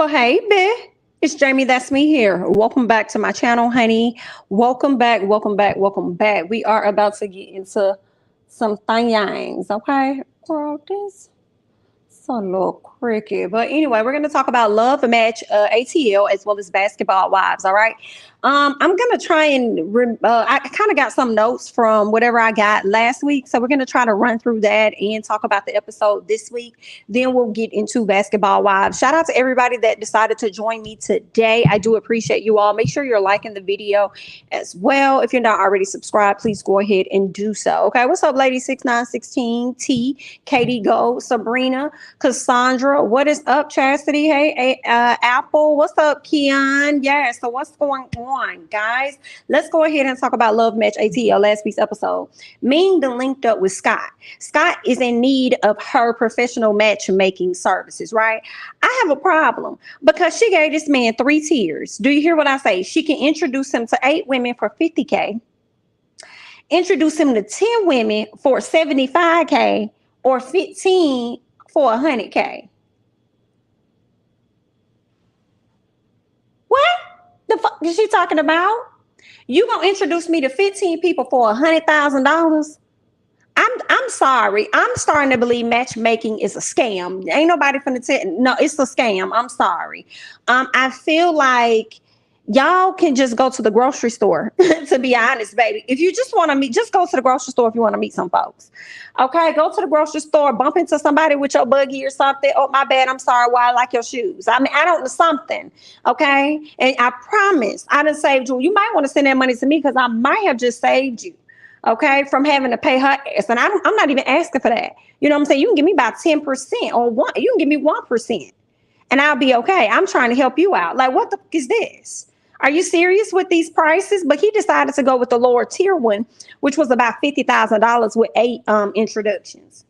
Well, hey, babe. It's Jamie. That's me here. Welcome back to my channel, honey. Welcome back. Welcome back. Welcome back. We are about to get into some things, okay? Girl, this so a little cricket. But anyway, we're going to talk about love match ATL as well as basketball wives. All right. I'm going to try and I kind of got some notes from whatever I got last week. So we're going to try to run through that and talk about the episode this week. Then we'll get into basketball wives. Shout out to everybody that decided to join me today. I do appreciate you all. Make sure you're liking the video as well. If you're not already subscribed, please go ahead and do so. Okay. What's up, lady? 6916 T, Katie Gold, Sabrina, Cassandra, what is up, Chastity? Hey, Apple, what's up, Keon? Yeah, so what's going on, guys? Let's go ahead and talk about Love Match ATL, last week's episode. Ming done linked up with Scott. Scott is in need of her professional matchmaking services, right? I have a problem because she gave this man 3 tiers. Do you hear what I say? She can introduce him to 8 women for $50K, introduce him to 10 women for $75K, or 15 for $100K. What the fuck is she talking about? You gonna introduce me to 15 people for $100,000? I'm sorry. I'm starting to believe matchmaking is a scam. Ain't nobody finna tell. No, it's a scam. I'm sorry. I feel like y'all can just go to the grocery store. To be honest, baby, if you just want to meet, just go to the grocery store if you want to meet some folks. Okay, go to the grocery store, bump into somebody with your buggy or something. Oh, my bad. I'm sorry. Why I like your shoes. I mean, I don't know something. Okay, and I promise I done saved you. You might want to send that money to me because I might have just saved you. Okay, from having to pay her ass, and I'm not even asking for that. You know what I'm saying? You can give me about 10% or one. You can give me 1%, and I'll be okay. I'm trying to help you out. Like, what the fuck is this? Are you serious with these prices? But he decided to go with the lower tier one, which was about $50,000 with 8 introductions.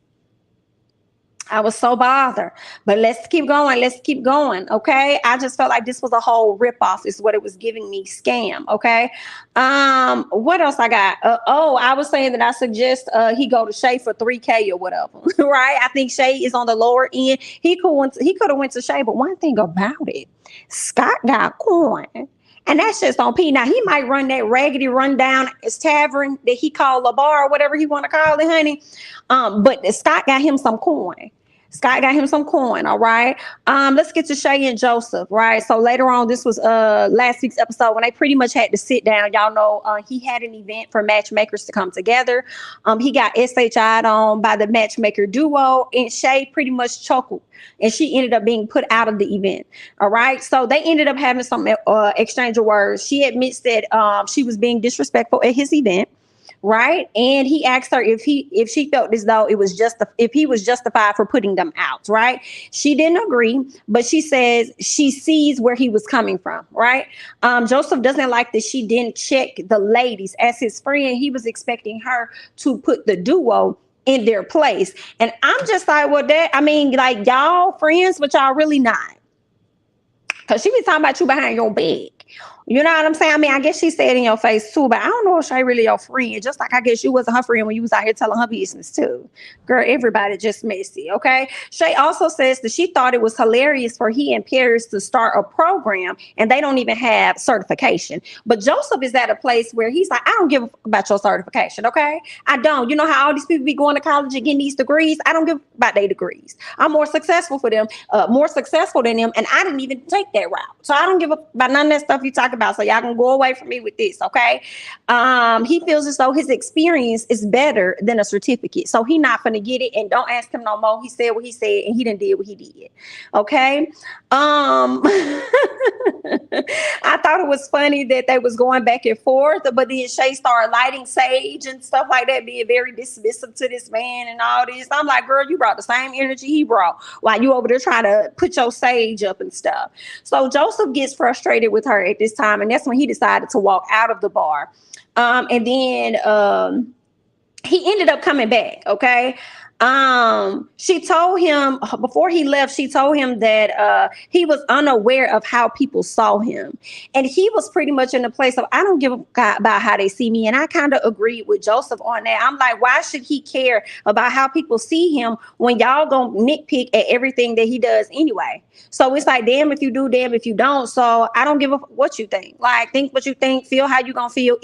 I was so bothered, but let's keep going. Let's keep going. Okay. I just felt like this was a whole ripoff is what it was giving me, scam. Okay. What else I got? I was saying that I suggest he go to Shay for $3K or whatever. Right. I think Shay is on the lower end. He could have went to Shay, but one thing about it, Scott got coin. And that's just on P. Now, he might run that raggedy rundown his tavern that he called a bar or whatever he want to call it, honey. But Scott got him some coin. Scott got him some coin, all right? Let's get to Shay and Joseph, right? So later on, this was last week's episode when they pretty much had to sit down. Y'all know he had an event for matchmakers to come together. He got SHI'd on by the matchmaker duo, and Shay pretty much chuckled, and she ended up being put out of the event, all right? So they ended up having some exchange of words. She admits that she was being disrespectful at his event. Right. And he asked her if she felt as though if he was justified for putting them out. Right. She didn't agree, but she says she sees where he was coming from. Right. Joseph doesn't like that she didn't check the ladies. As his friend, he was expecting her to put the duo in their place. And I'm just like, well, like y'all friends, but y'all really not. Because she be talking about you behind your back. You know what I'm saying? I mean, I guess she said in your face too, but I don't know if Shay really your friend. Just like I guess you wasn't her friend when you was out here telling her business too. Girl, everybody just messy, okay? Shay also says that she thought it was hilarious for he and Paris to start a program and they don't even have certification. But Joseph is at a place where he's like, I don't give a fuck about your certification, okay? I don't. You know how all these people be going to college and getting these degrees? I don't give about their degrees. I'm more successful for them, more successful than them, and I didn't even take that route. So I don't give a fuck about none of that stuff you talk about. So y'all can go away from me with this, okay? He feels as though his experience is better than a certificate. So he not gonna get it, and don't ask him no more. He said what he said, and he didn't do what he did. Okay. I thought it was funny that they was going back and forth, but then Shay started lighting sage and stuff like that, being very dismissive to this man and all this. I'm like, girl, you brought the same energy he brought while you over there trying to put your sage up and stuff. So Joseph gets frustrated with her at this time, and that's when he decided to walk out of the bar. And then he ended up coming back, okay? She told him before he left, she told him that he was unaware of how people saw him. And he was pretty much in the place of, I don't give a God about how they see me. And I kind of agreed with Joseph on that. I'm like, why should he care about how people see him when y'all gonna nitpick at everything that he does anyway? So it's like, damn if you do, damn if you don't. So I don't give a what you think. Like, think what you think, feel how you gonna feel.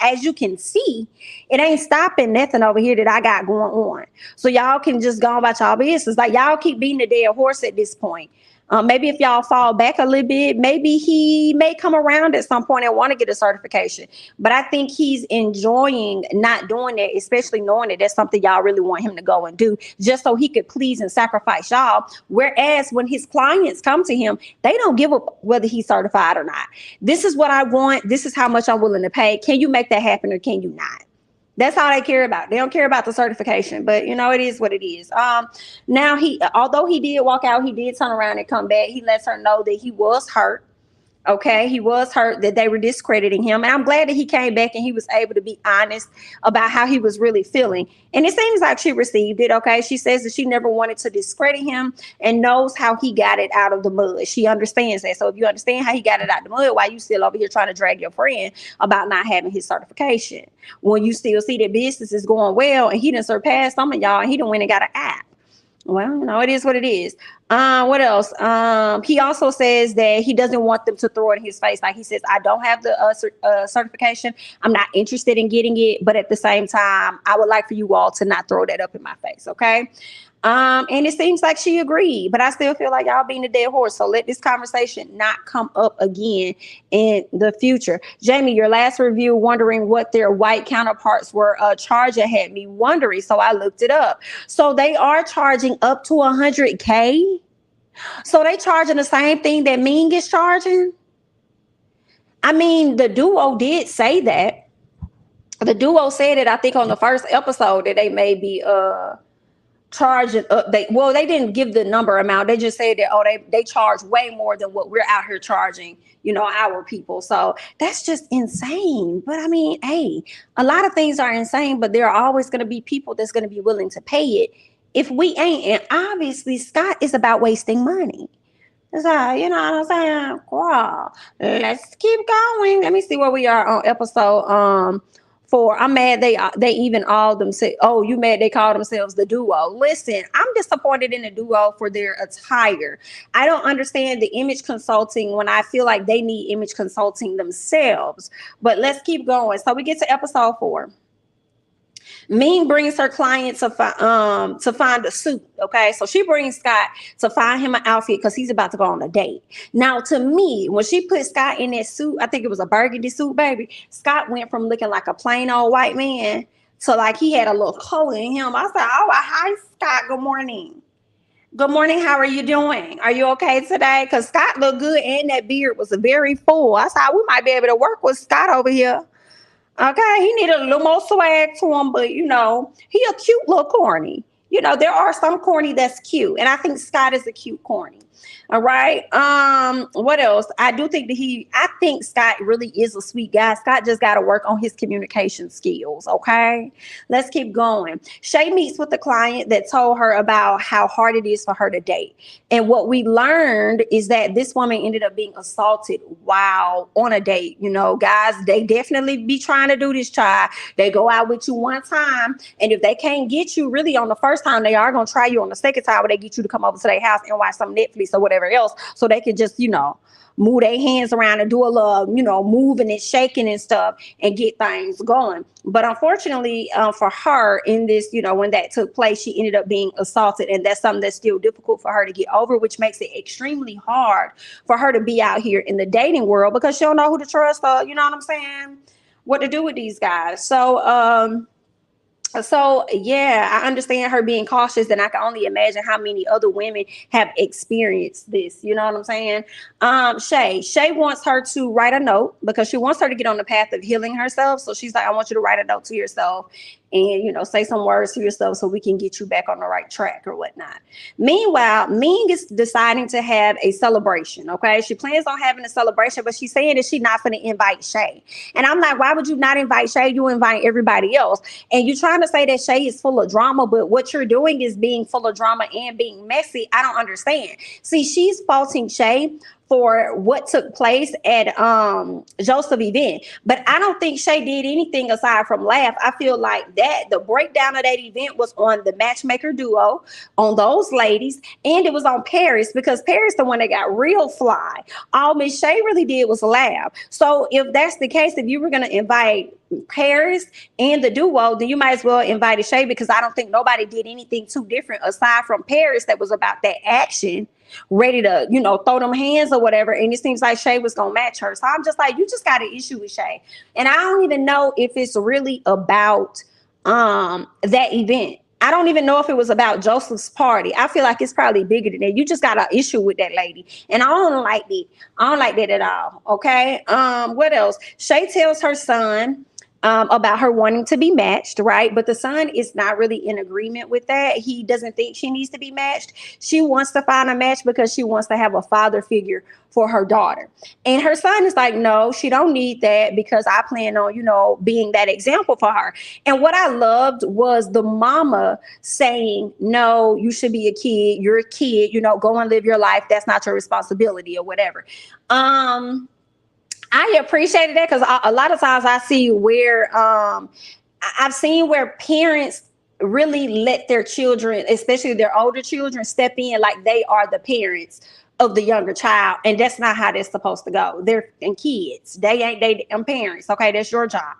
As you can see, it ain't stopping nothing over here that I got going on. So y'all can just go about y'all business. Like, y'all keep beating the dead horse at this point. Maybe if y'all fall back a little bit, maybe he may come around at some point and want to get a certification. But I think he's enjoying not doing that, especially knowing that that's something y'all really want him to go and do, just so he could please and sacrifice y'all. Whereas when his clients come to him, they don't give a whether he's certified or not. This is what I want. This is how much I'm willing to pay. Can you make that happen or can you not? That's all they care about. They don't care about the certification, but it is what it is. Now although he did walk out, he did turn around and come back. He lets her know that he was hurt. Okay, he was hurt that they were discrediting him. And I'm glad that he came back and he was able to be honest about how he was really feeling. And it seems like she received it. Okay, she says that she never wanted to discredit him and knows how he got it out of the mud. She understands that. So if you understand how he got it out of the mud, why you still over here trying to drag your friend about not having his certification when you still see that business is going well and he done surpassed some of y'all and he done went and got an app? Well, it is what it is. What else? He also says that he doesn't want them to throw it in his face. Like he says, I don't have the certification. I'm not interested in getting it. But at the same time, I would like for you all to not throw that up in my face. Okay. And it seems like she agreed, but I still feel like y'all being a dead horse. So let this conversation not come up again in the future. Jamie, your last review, wondering what their white counterparts were charging, had me wondering. So I looked it up. So they are charging up to $100K. So they charging the same thing that Ming is charging. I mean, the duo did say that. The duo said it, I think, on the first episode that they may be charging up. They didn't give the number amount. They just said that they charge way more than what we're out here charging, our people. So that's just insane. But I mean, hey, a lot of things are insane, but there are always going to be people that's going to be willing to pay it if we ain't. And obviously Scott is about wasting money. So, you know what I'm saying? Wow. Let's keep going. Let me see where we are on episode 4. I'm mad they even all themselves. Oh, you mad they call themselves the duo? Listen, I'm disappointed in the duo for their attire. I don't understand the image consulting when I feel like they need image consulting themselves. But let's keep going. So we get to episode 4. Ming brings her client to find a suit. Okay, so she brings Scott to find him an outfit because he's about to go on a date. Now, to me, when she put Scott in that suit, I think it was a burgundy suit, baby. Scott went from looking like a plain old white man to like he had a little color in him. I said, "Oh, hi, Scott. Good morning. Good morning. How are you doing? Are you okay today?" Because Scott looked good and that beard was very full. I said, we might be able to work with Scott over here. Okay, he needed a little more swag to him, but he a cute little corny. There are some corny that's cute, and I think Scott is a cute corny. All right. What else? I think Scott really is a sweet guy. Scott just got to work on his communication skills. Okay. Let's keep going. Shay meets with the client that told her about how hard it is for her to date. And what we learned is that this woman ended up being assaulted while on a date. Guys, they definitely be trying to do this, child. They go out with you one time, and if they can't get you really on the first time, they are going to try you on the second time where they get you to come over to their house and watch some Netflix or whatever else, so they can just move their hands around and do a little moving and shaking and stuff and get things going. But unfortunately for her in this, when that took place, she ended up being assaulted, and that's something that's still difficult for her to get over, which makes it extremely hard for her to be out here in the dating world because she don't know who to trust or what to do with these guys. So yeah, I understand her being cautious, and I can only imagine how many other women have experienced this. You know what I'm saying? Shay wants her to write a note because she wants her to get on the path of healing herself. So she's like, I want you to write a note to yourself and, you know, say some words to yourself so we can get you back on the right track or whatnot. Meanwhile, Ming is deciding to have a celebration. Okay. She plans on having a celebration, but she's saying that she's not going to invite Shay. And I'm like, why would you not invite Shay? You invite everybody else. And you're trying to say that Shay is full of drama, but what you're doing is being full of drama and being messy. I don't understand. See, she's faulting Shay for what took place at Joseph event. But I don't think Shay did anything aside from laugh. I feel like that the breakdown of that event was on the matchmaker duo, on those ladies, and it was on Paris, because Paris the one that got real fly. All Miss Shay really did was laugh. So if that's the case, if you were going to invite Paris and the duo, then you might as well invite Shay, because I don't think nobody did anything too different aside from Paris that was about that action, ready to, you know, throw them hands or whatever. And it seems like Shay was gonna match her. So I'm just like, you just got an issue with Shay. And I don't even know if it's really about that event. I don't even know if it was about Joseph's party. I feel like it's probably bigger than that. You just got an issue with that lady. And I don't like that. I don't like that at all. Okay. What else? Shay tells her son about her wanting to be matched, right? But the son is not really in agreement with that. He doesn't think she needs to be matched. She wants to find a match because she wants to have a father figure for her daughter. And her son is like, no, she don't need that, because I plan on, you know, being that example for her. And what I loved was the mama saying, no, you should be a kid. You're a kid, you know, go and live your life. That's not your responsibility or whatever. I appreciated that, because a lot of times I see where I've seen where parents really let their children, especially their older children, step in like they are the parents of the younger child. And that's not how that's supposed to go. They're kids. They parents. Okay, that's your job.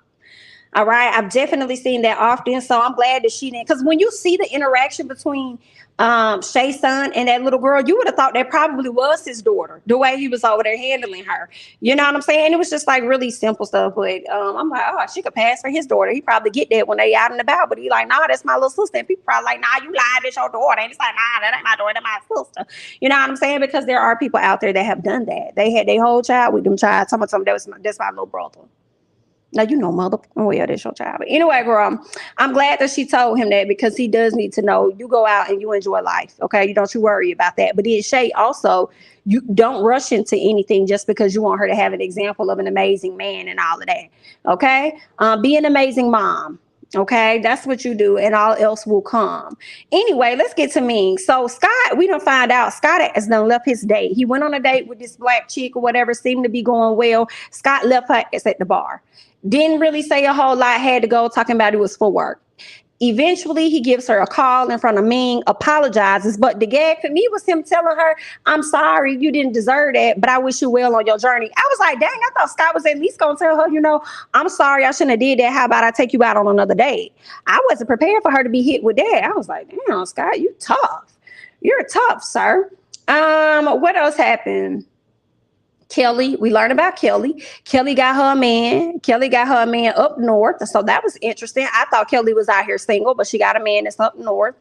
All right. I've definitely seen that often. So I'm glad that she didn't, because when you see the interaction between Shay's son and that little girl, you would have thought that probably was his daughter, the way he was over there handling her. You know what I'm saying? It was just like really simple stuff. But I'm like, oh, she could pass for his daughter. He probably get that when they out and about. But he like, nah, that's my little sister. And people probably like, nah, you lied, that's your daughter. And it's like, nah, that ain't my daughter, that's my sister. You know what I'm saying? Because there are people out there that have done that. They had their whole child with them child. Something that's my little brother. Now, you know, mother. Oh, yeah, that's your child. But anyway, girl, I'm glad that she told him that, because he does need to know you go out and you enjoy life. Okay. You don't you worry about that. But then Shay also, you don't rush into anything just because you want her to have an example of an amazing man and all of that. Okay. Be an amazing mom. Okay, that's what you do, and all else will come. Anyway, let's get to Ming. So Scott, we don't find out Scott has done left his date. He went on a date with this black chick or whatever, seemed to be going well. Scott left her at the bar. Didn't really say a whole lot, had to go, talking about it was for work. Eventually, he gives her a call in front of Ming, apologizes. But the gag for me was him telling her, I'm sorry, you didn't deserve that, but I wish you well on your journey. I was like, dang, I thought Scott was at least going to tell her, you know, I'm sorry, I shouldn't have did that. How about I take you out on another date? I wasn't prepared for her to be hit with that. I was like, damn, Scott, you tough. You're tough, sir. What else happened? Kelly, we learned about Kelly. Kelly got her a man. Kelly got her a man up north. So that was interesting. I thought Kelly was out here single, but she got a man that's up north.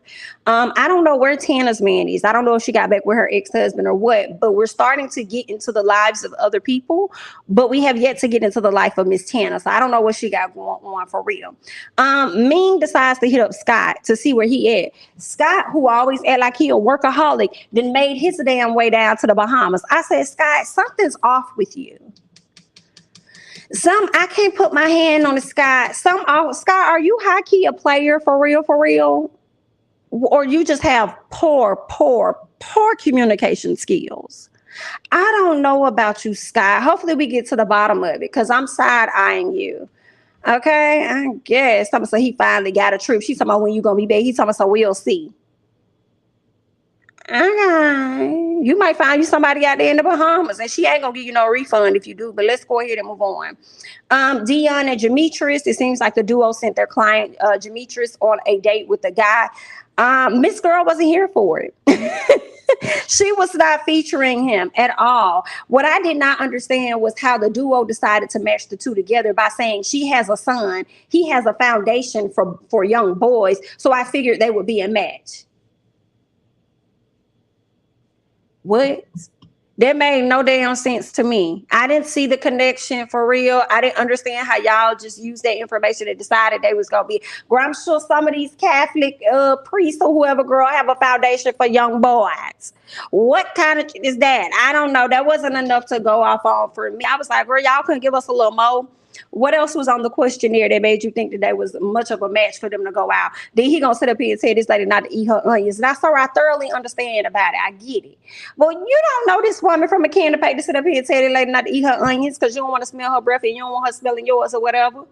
I don't know where Tana's man is. I don't know if she got back with her ex-husband or what, but we're starting to get into the lives of other people, but we have yet to get into the life of Miss Tana. So I don't know what she got going on for real. Ming decides to hit up Scott to see where he at. Scott, who always act like he a workaholic, then made his damn way down to the Bahamas. I said, Scott, something's off with you. I can't put my hand on the Scott. Scott, are you high key a player for real? Or you just have poor communication skills? I don't know about you, Scott. Hopefully we get to the bottom of it, because I'm side eyeing you. Okay, I guess. So he finally got a trip. She's talking about when you gonna be back. He's talking about, so we'll see. Okay. You might find you somebody out there in the Bahamas, and she ain't gonna give you no refund if you do, but let's go ahead and move on. Dion and Demetrius, it seems like the duo sent their client Demetrius on a date with a guy. Miss Girl wasn't here for it. She was not featuring him at all. What I did not understand was how the duo decided to match the two together by saying she has a son, he has a foundation for young boys, so I figured they would be a match. What? That made no damn sense to me. I didn't see the connection for real. I didn't understand how y'all just used that information and decided they was gonna be. Girl, I'm sure some of these Catholic priests or whoever, girl, have a foundation for young boys. What kind of is that? I don't know. That wasn't enough to go off on for me. I was like, girl, y'all couldn't give us a little more. What else was on the questionnaire that made you think that that was much of a match for them to go out? Then he gonna sit up here and tell this lady not to eat her onions. And I saw I thoroughly understand about it. I get it. But you don't know this woman from a can of paper to sit up here and tell this lady not to eat her onions because you don't want to smell her breath and you don't want her smelling yours or whatever.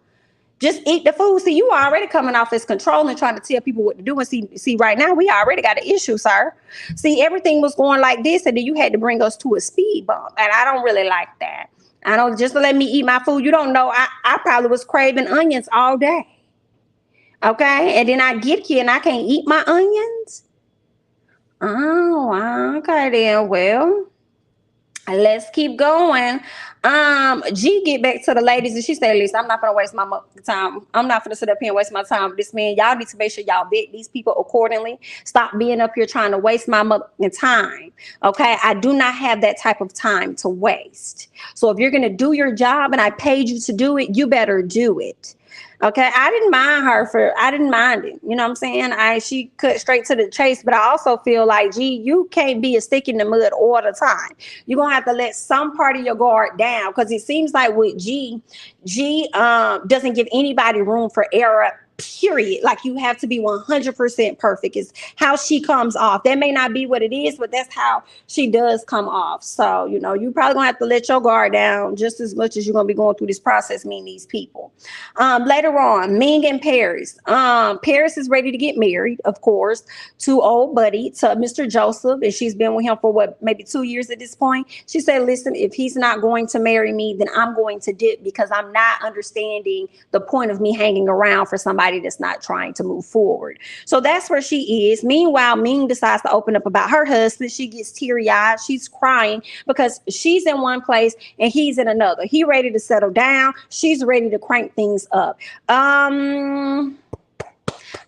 Just eat the food. See, you already coming off as controlling, trying to tell people what to do. And see, right now we already got an issue, sir. See, everything was going like this, and then you had to bring us to a speed bump, and I don't really like that. I don't just let me eat my food. You don't know. I probably was craving onions all day. Okay, and then I get here and I can't eat my onions. Oh, okay then. Well, let's keep going. G get back to the ladies and she said, listen, I'm not gonna waste my time. I'm not gonna sit up here and waste my time with this man. Y'all need to make sure y'all vet these people accordingly. Stop being up here trying to waste my time. Okay, I do not have that type of time to waste. So if you're gonna do your job and I paid you to do it, you better do it. Okay, I didn't mind it. You know what I'm saying? She cut straight to the chase, but I also feel like, gee, you can't be a stick in the mud all the time. You're gonna have to let some part of your guard down because it seems like with G doesn't give anybody room for error. Period. Like you have to be 100% perfect is how she comes off. That may not be what it is, but that's how she does come off. So, you probably gonna have to let your guard down just as much as you're gonna be going through this process meeting these people. Later on, Ming and Paris. Paris is ready to get married, of course, to old buddy, to Mr. Joseph, and she's been with him for maybe 2 years at this point. She said, listen, if he's not going to marry me, then I'm going to dip because I'm not understanding the point of me hanging around for somebody that's not trying to move forward. So that's where she is. Meanwhile, Ming decides to open up about her husband. She gets teary-eyed. She's crying because she's in one place and he's in another. He ready to settle down. She's ready to crank things up. I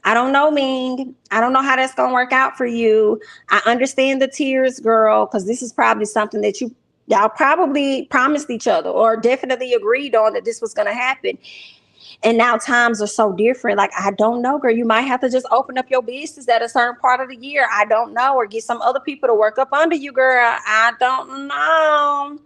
don't know, Ming. I don't know how that's going to work out for you. I understand the tears, girl, because this is probably something that y'all probably promised each other or definitely agreed on that this was going to happen. And now times are so different. Like, I don't know, girl. You might have to just open up your business at a certain part of the year. I don't know. Or get some other people to work up under you, girl. I don't know.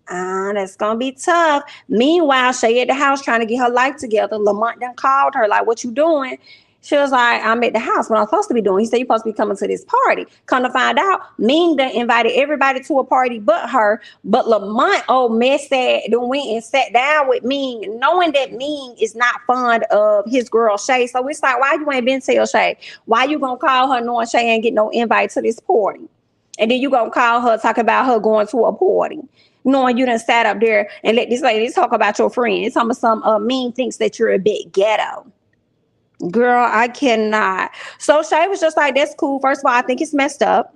That's going to be tough. Meanwhile, Shay at the house trying to get her life together. Lamont done called her like, what you doing? She was like, I'm at the house. What I'm supposed to be doing? He said, you're supposed to be coming to this party. Come to find out, Ming done invited everybody to a party but her. But Lamont, mess that, then went and sat down with Ming, knowing that Ming is not fond of his girl Shay. So it's like, why you ain't been tell Shay? Why you gonna call her knowing Shay ain't get no invite to this party? And then you gonna call her, talk about her going to a party, knowing you done sat up there and let this lady talk about your friend. Some Ming thinks that you're a bit ghetto. Girl, I cannot. So Shay was just like, that's cool. First of all, I think it's messed up.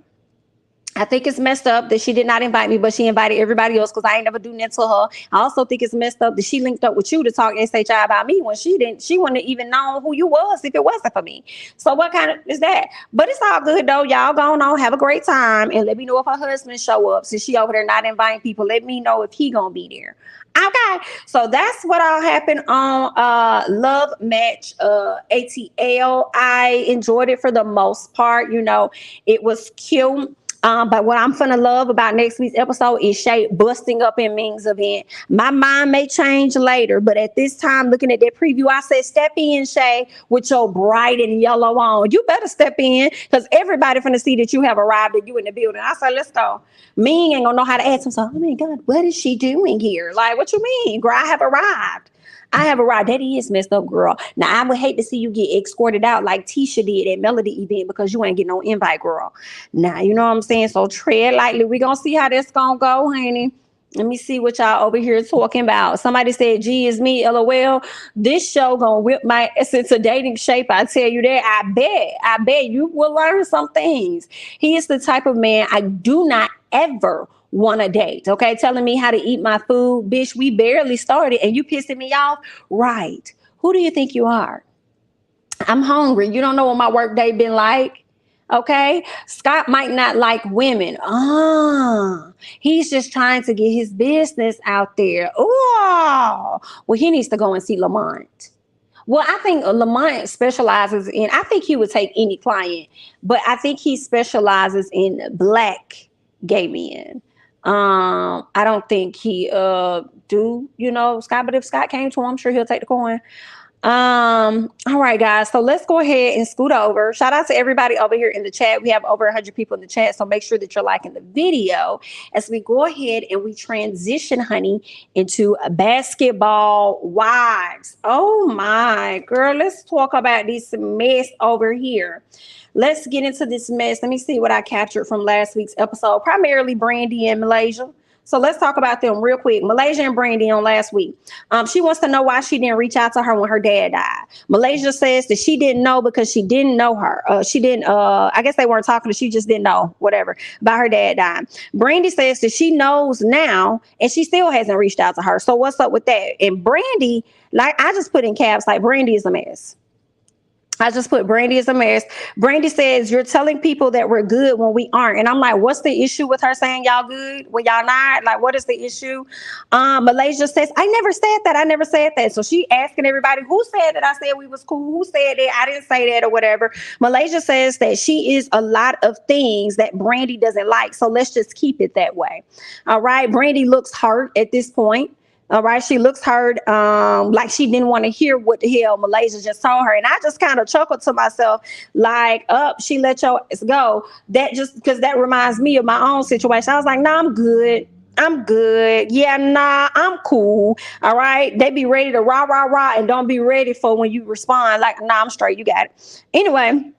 I think it's messed up that she did not invite me, but she invited everybody else because I ain't never do that to her. I also think it's messed up that she linked up with you to talk SHI about me when she wouldn't have even known who you was if it wasn't for me. So what kind of is that? But it's all good though. Y'all going on, have a great time, and let me know if her husband show up. Since she over there not inviting people, let me know if he gonna be there. Okay, so that's what all happened on Love Match ATL. I enjoyed it for the most part. It was cute. But what I'm finna love about next week's episode is Shay busting up in Ming's event. My mind may change later, but at this time, looking at that preview, I said, step in, Shay, with your bright and yellow on. You better step in because everybody finna see that you have arrived and you in the building. I said, let's go. Ming ain't gonna know how to ask him. So, oh my God, what is she doing here? Like, what you mean? Girl, I have arrived. That is messed up, girl. Now, I would hate to see you get escorted out like Tisha did at Melody event because you ain't getting no invite, girl. Now, you know what I'm saying? So tread lightly. We're going to see how this going to go, honey. Let me see what y'all over here talking about. Somebody said, G is me, LOL. This show going to whip my ass into dating shape. I tell you that. I bet you will learn some things. He is the type of man I do not ever want to date. Okay. Telling me how to eat my food. Bitch, we barely started and you pissing me off. Right. Who do you think you are? I'm hungry. You don't know what my work day been like. Okay, Scott might not like women. He's just trying to get his business out there. Oh, well, he needs to go and see Lamont. Well, I think Lamont specializes in, I think he would take any client, but I think he specializes in black gay men. I don't think he do, Scott, but if Scott came to him, I'm sure he'll take the coin. All right, guys. So let's go ahead and scoot over. Shout out to everybody over here in the chat. We have over 100 people in the chat. So make sure that you're liking the video as we go ahead and we transition, honey, into a basketball wives. Oh my girl. Let's talk about this mess over here. Let's get into this mess. Let me see what I captured from last week's episode, primarily Brandy and Malaysia. So let's talk about them real quick. Malaysia and Brandy on last week. She wants to know why she didn't reach out to her when her dad died. Malaysia says that she didn't know because she didn't know her. She didn't, I guess they weren't talking, she just didn't know, whatever, about her dad dying. Brandy says that she knows now and she still hasn't reached out to her. So what's up with that? And Brandy, like I just put in caps, like Brandy is a mess. I just put Brandy is a mess. Brandy says, you're telling people that we're good when we aren't. And I'm like, what's the issue with her saying y'all good when y'all not? Like, what is the issue? Malaysia says, I never said that. I never said that. So she asking everybody, who said that I said we was cool? Who said that? I didn't say that or whatever. Malaysia says that she is a lot of things that Brandy doesn't like. So let's just keep it that way. All right. Brandy looks hurt at this point. All right. She looks hurt, like she didn't want to hear what the hell Malaysia just told her. And I just kind of chuckled to myself, like, she let your ass go. That just because that reminds me of my own situation. I was like, nah, I'm good. I'm good. Yeah, nah, I'm cool. All right. They be ready to rah, rah, rah and don't be ready for when you respond. Like, nah, I'm straight. You got it. Anyway.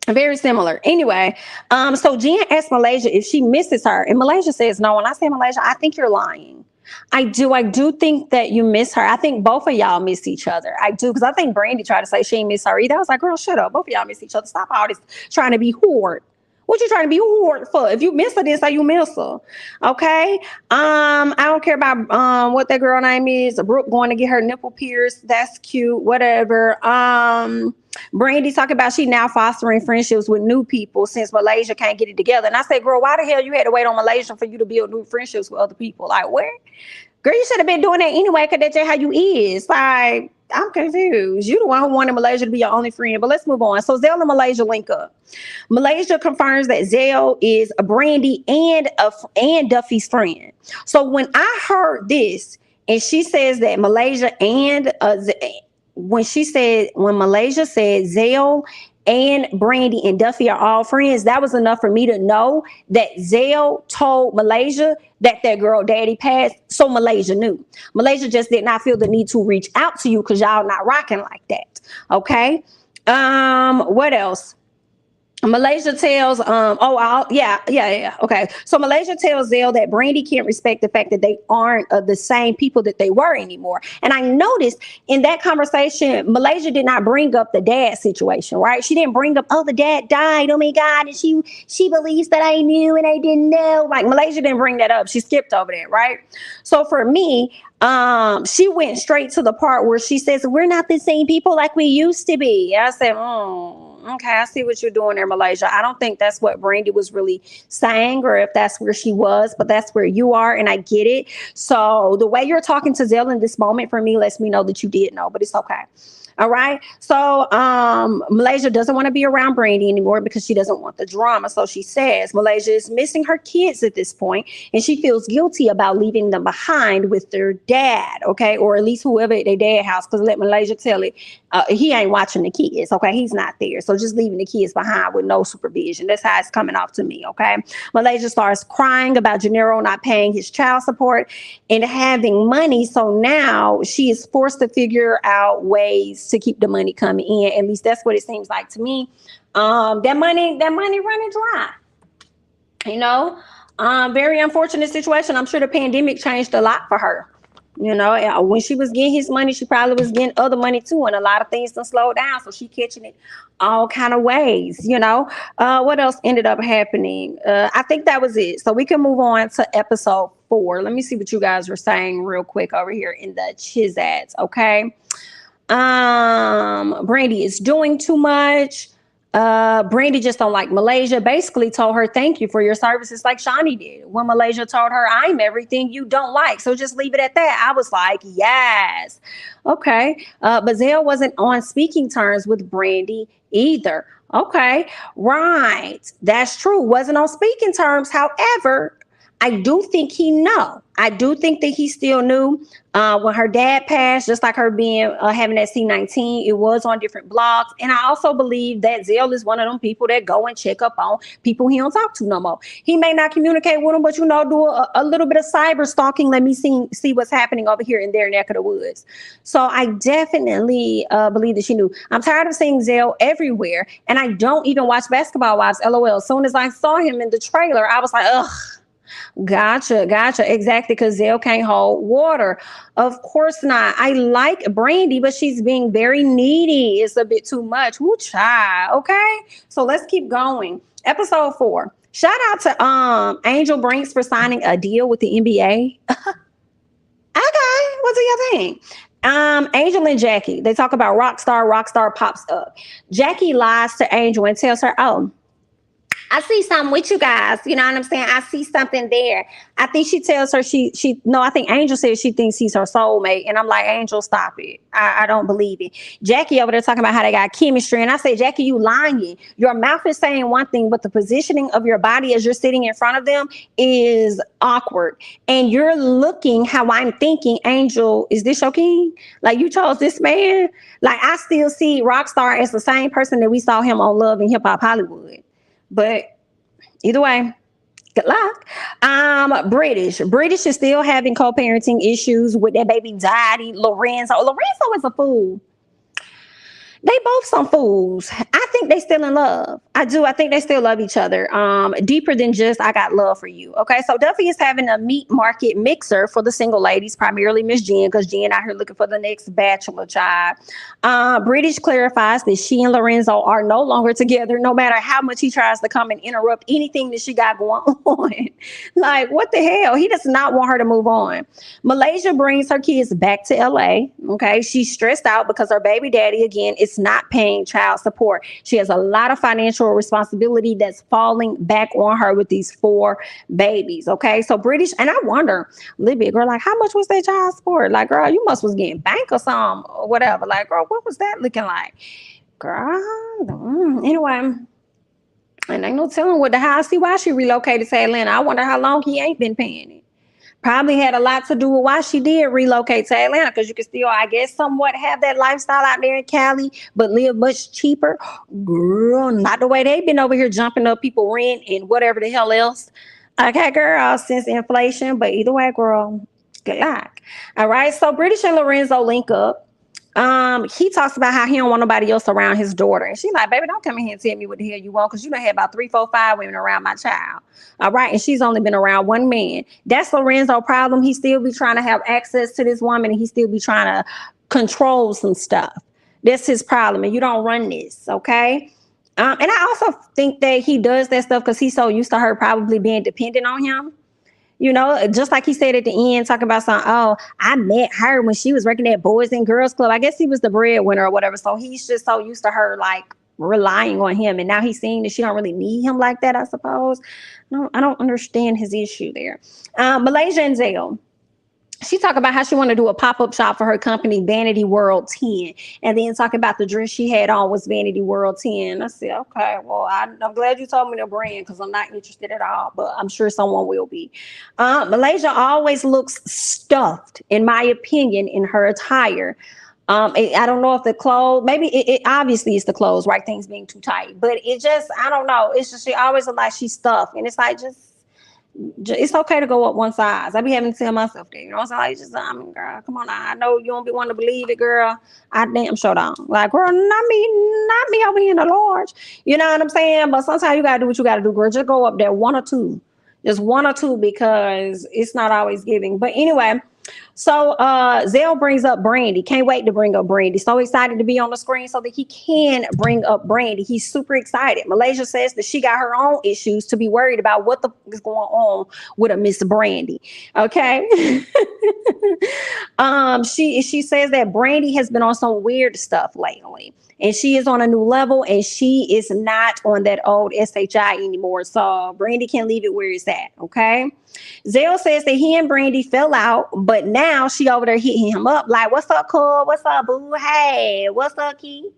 Very similar. Anyway, so Jen asked Malaysia if she misses her. And Malaysia says no. When I say Malaysia, I think you're lying. I do think that you miss her. I think both of y'all miss each other. I do, because I think Brandy tried to say she ain't miss her either. I was like, girl, shut up. Both of y'all miss each other. Stop all this trying to be hoard. What you trying to be hoard for? If you miss her, then say you miss her. Okay. I don't care about what that girl name is. Brooke going to get her nipple pierced. That's cute. Whatever. Brandy talking about she now fostering friendships with new people since Malaysia can't get it together. And I said, girl, why the hell you had to wait on Malaysia for you to build new friendships with other people? Like, where? Girl, you should have been doing that anyway, because that's just how you is. Like, I'm confused. You the one who wanted Malaysia to be your only friend. But let's move on. So Zell and Malaysia link up. Malaysia confirms that Zell is a Brandy and Duffy's friend. So when I heard this, and she says that Malaysia and when Malaysia said Zell and Brandy and Duffy are all friends, that was enough for me to know that Zell told Malaysia that girl daddy passed. So Malaysia knew. Malaysia just did not feel the need to reach out to you because y'all not rocking like that. Okay. What else? Malaysia tells, okay. So Malaysia tells Zell that Brandy can't respect the fact that they aren't the same people that they were anymore. And I noticed in that conversation, Malaysia did not bring up the dad situation, right? She didn't bring up, the dad died, oh my God, and she believes that I knew and I didn't know. Like, Malaysia didn't bring that up. She skipped over that, right? So for me, she went straight to the part where she says, we're not the same people like we used to be. I said, okay, I see what you're doing there, Malaysia. I don't think that's what Brandy was really saying, or if that's where she was, but that's where you are, and I get it. So the way you're talking to Zell in this moment, for me, lets me know that you did know, but it's okay. All right. So Malaysia doesn't want to be around Brandy anymore because she doesn't want the drama. So she says Malaysia is missing her kids at this point, and she feels guilty about leaving them behind with their dad. Okay. Or at least whoever at their dad house, because let Malaysia tell it, he ain't watching the kids. Okay. He's not there. So just leaving the kids behind with no supervision. That's how it's coming off to me. Okay. Malaysia starts crying about Gennaro not paying his child support and having money. So now she is forced to figure out ways to keep the money coming in. At least that's what it seems like to me. That money running dry. Very unfortunate situation. I'm sure the pandemic changed a lot for her. When she was getting his money, she probably was getting other money too, and a lot of things done slowed down. So she catching it all kind of ways. What else ended up happening? I think that was it. So we can move on to episode 4. Let me see what you guys were saying real quick over here in the Chizats. Okay. Brandy is doing too much. Brandy just don't like Malaysia. Basically told her thank you for your services like Shawnee did. When Malaysia told her I'm everything you don't like. So just leave it at that. I was like, yes. Okay. But Zell wasn't on speaking terms with Brandy either. Okay. Right. That's true. Wasn't on speaking terms. However, I do think he know. I do think that he still knew when her dad passed, just like her being having that C19, it was on different blogs. And I also believe that Zell is one of them people that go and check up on people he don't talk to no more. He may not communicate with them, but do a little bit of cyber stalking. Let me see what's happening over here in their neck of the woods. So I definitely believe that she knew. I'm tired of seeing Zell everywhere, and I don't even watch Basketball Wives. LOL. As soon as I saw him in the trailer, I was like, ugh. Gotcha. Exactly, because Zell can't hold water. Of course not. I like Brandy, but she's being very needy. It's a bit too much. Woo, child. Okay, so let's keep going. Episode 4. Shout out to Angel Brinks for signing a deal with the NBA. Okay, what do you think? Angel and Jackie, they talk about Rockstar pops up. Jackie lies to Angel and tells her, oh, I see something with you guys. You know what I'm saying? I see something there. I think she tells her I think Angel says she thinks he's her soulmate. And I'm like, Angel, stop it. I don't believe it. Jackie over there talking about how they got chemistry. And I say, Jackie, you lying. Your mouth is saying one thing, but the positioning of your body as you're sitting in front of them is awkward. And you're looking how I'm thinking, Angel, is this your king? Like, you chose this man? Like, I still see Rockstar as the same person that we saw him on Love and Hip Hop Hollywood. But either way, good luck. British is still having co-parenting issues with their baby daddy, Lorenzo. Lorenzo is a fool. They both some fools. I think they still in love. I do. I think they still love each other. Deeper than just I got love for you. Okay, so Duffy is having a meat market mixer for the single ladies, primarily Miss Jen, because Jen out here looking for the next bachelor child. British clarifies that she and Lorenzo are no longer together, no matter how much he tries to come and interrupt anything that she got going on. Like, what the hell? He does not want her to move on. Malaysia brings her kids back to LA. Okay, she's stressed out because her baby daddy, again, is not paying child support. She has a lot of financial responsibility that's falling back on her with these 4 babies. Okay, so British, and I wonder, Libby, girl, like, how much was that child support? Like, girl, you must was getting bank or something or whatever. Like, girl, what was that looking like? Girl, anyway. And ain't no telling what the hell. See why she relocated to Atlanta. I wonder how long he ain't been paying it. Probably had a lot to do with why she did relocate to Atlanta, because you can still, I guess, somewhat have that lifestyle out there in Cali, but live much cheaper. Girl, not the way they've been over here jumping up people rent and whatever the hell else. Okay, girl, since inflation, but either way, girl, good luck. All right, so British and Lorenzo link up. He talks about how he don't want nobody else around his daughter. And she's like, baby, don't come in here and tell me what the hell you want, because you done had about 3, 4, 5 women around my child. All right. And she's only been around one man. That's Lorenzo's problem. He still be trying to have access to this woman, and he still be trying to control some stuff. That's his problem. And you don't run this. Okay. And I also think that he does that stuff because he's so used to her probably being dependent on him. You know, just like he said at the end, talking about something, oh, I met her when she was working at Boys and Girls Club. I guess he was the breadwinner or whatever. So he's just so used to her, like, relying on him. And now he's seeing that she don't really need him like that, I suppose. No, I don't understand his issue there. Malaysia and Zell. She talked about how she wanted to do a pop-up shop for her company, Vanity World 10. And then talking about the dress she had on was Vanity World 10. I said, okay, well, I'm glad you told me the brand, because I'm not interested at all, but I'm sure someone will be. Malaysia always looks stuffed, in my opinion, in her attire. I don't know if the clothes, maybe it obviously is the clothes, right? Things being too tight, but it just, I don't know. It's just, she always looks like she's stuffed. And it's like, it's okay to go up one size. I be having to tell myself that, you know what I'm saying? Like, girl, come on now. I know you don't be wanting to believe it, girl. I damn sure don't. Like, girl, not me over here in the large. You know what I'm saying? But sometimes you gotta do what you gotta do, girl. Just go up there 1 or 2. Just 1 or 2, because it's not always giving. But anyway, So Zell brings up Brandy. Can't wait to bring up Brandy. So excited to be on the screen so that he can bring up Brandy. He's super excited. Malaysia says that she got her own issues to be worried about what the fuck is going on with a Miss Brandy. Okay. She says that Brandy has been on some weird stuff lately. And she is on a new level, and she is not on that old SHI anymore. So Brandy can leave it where it's at. Okay. Zell says that he and Brandy fell out, but now she over there hitting him up like, "What's up, cool? What's up, boo? Hey, what's up, Key?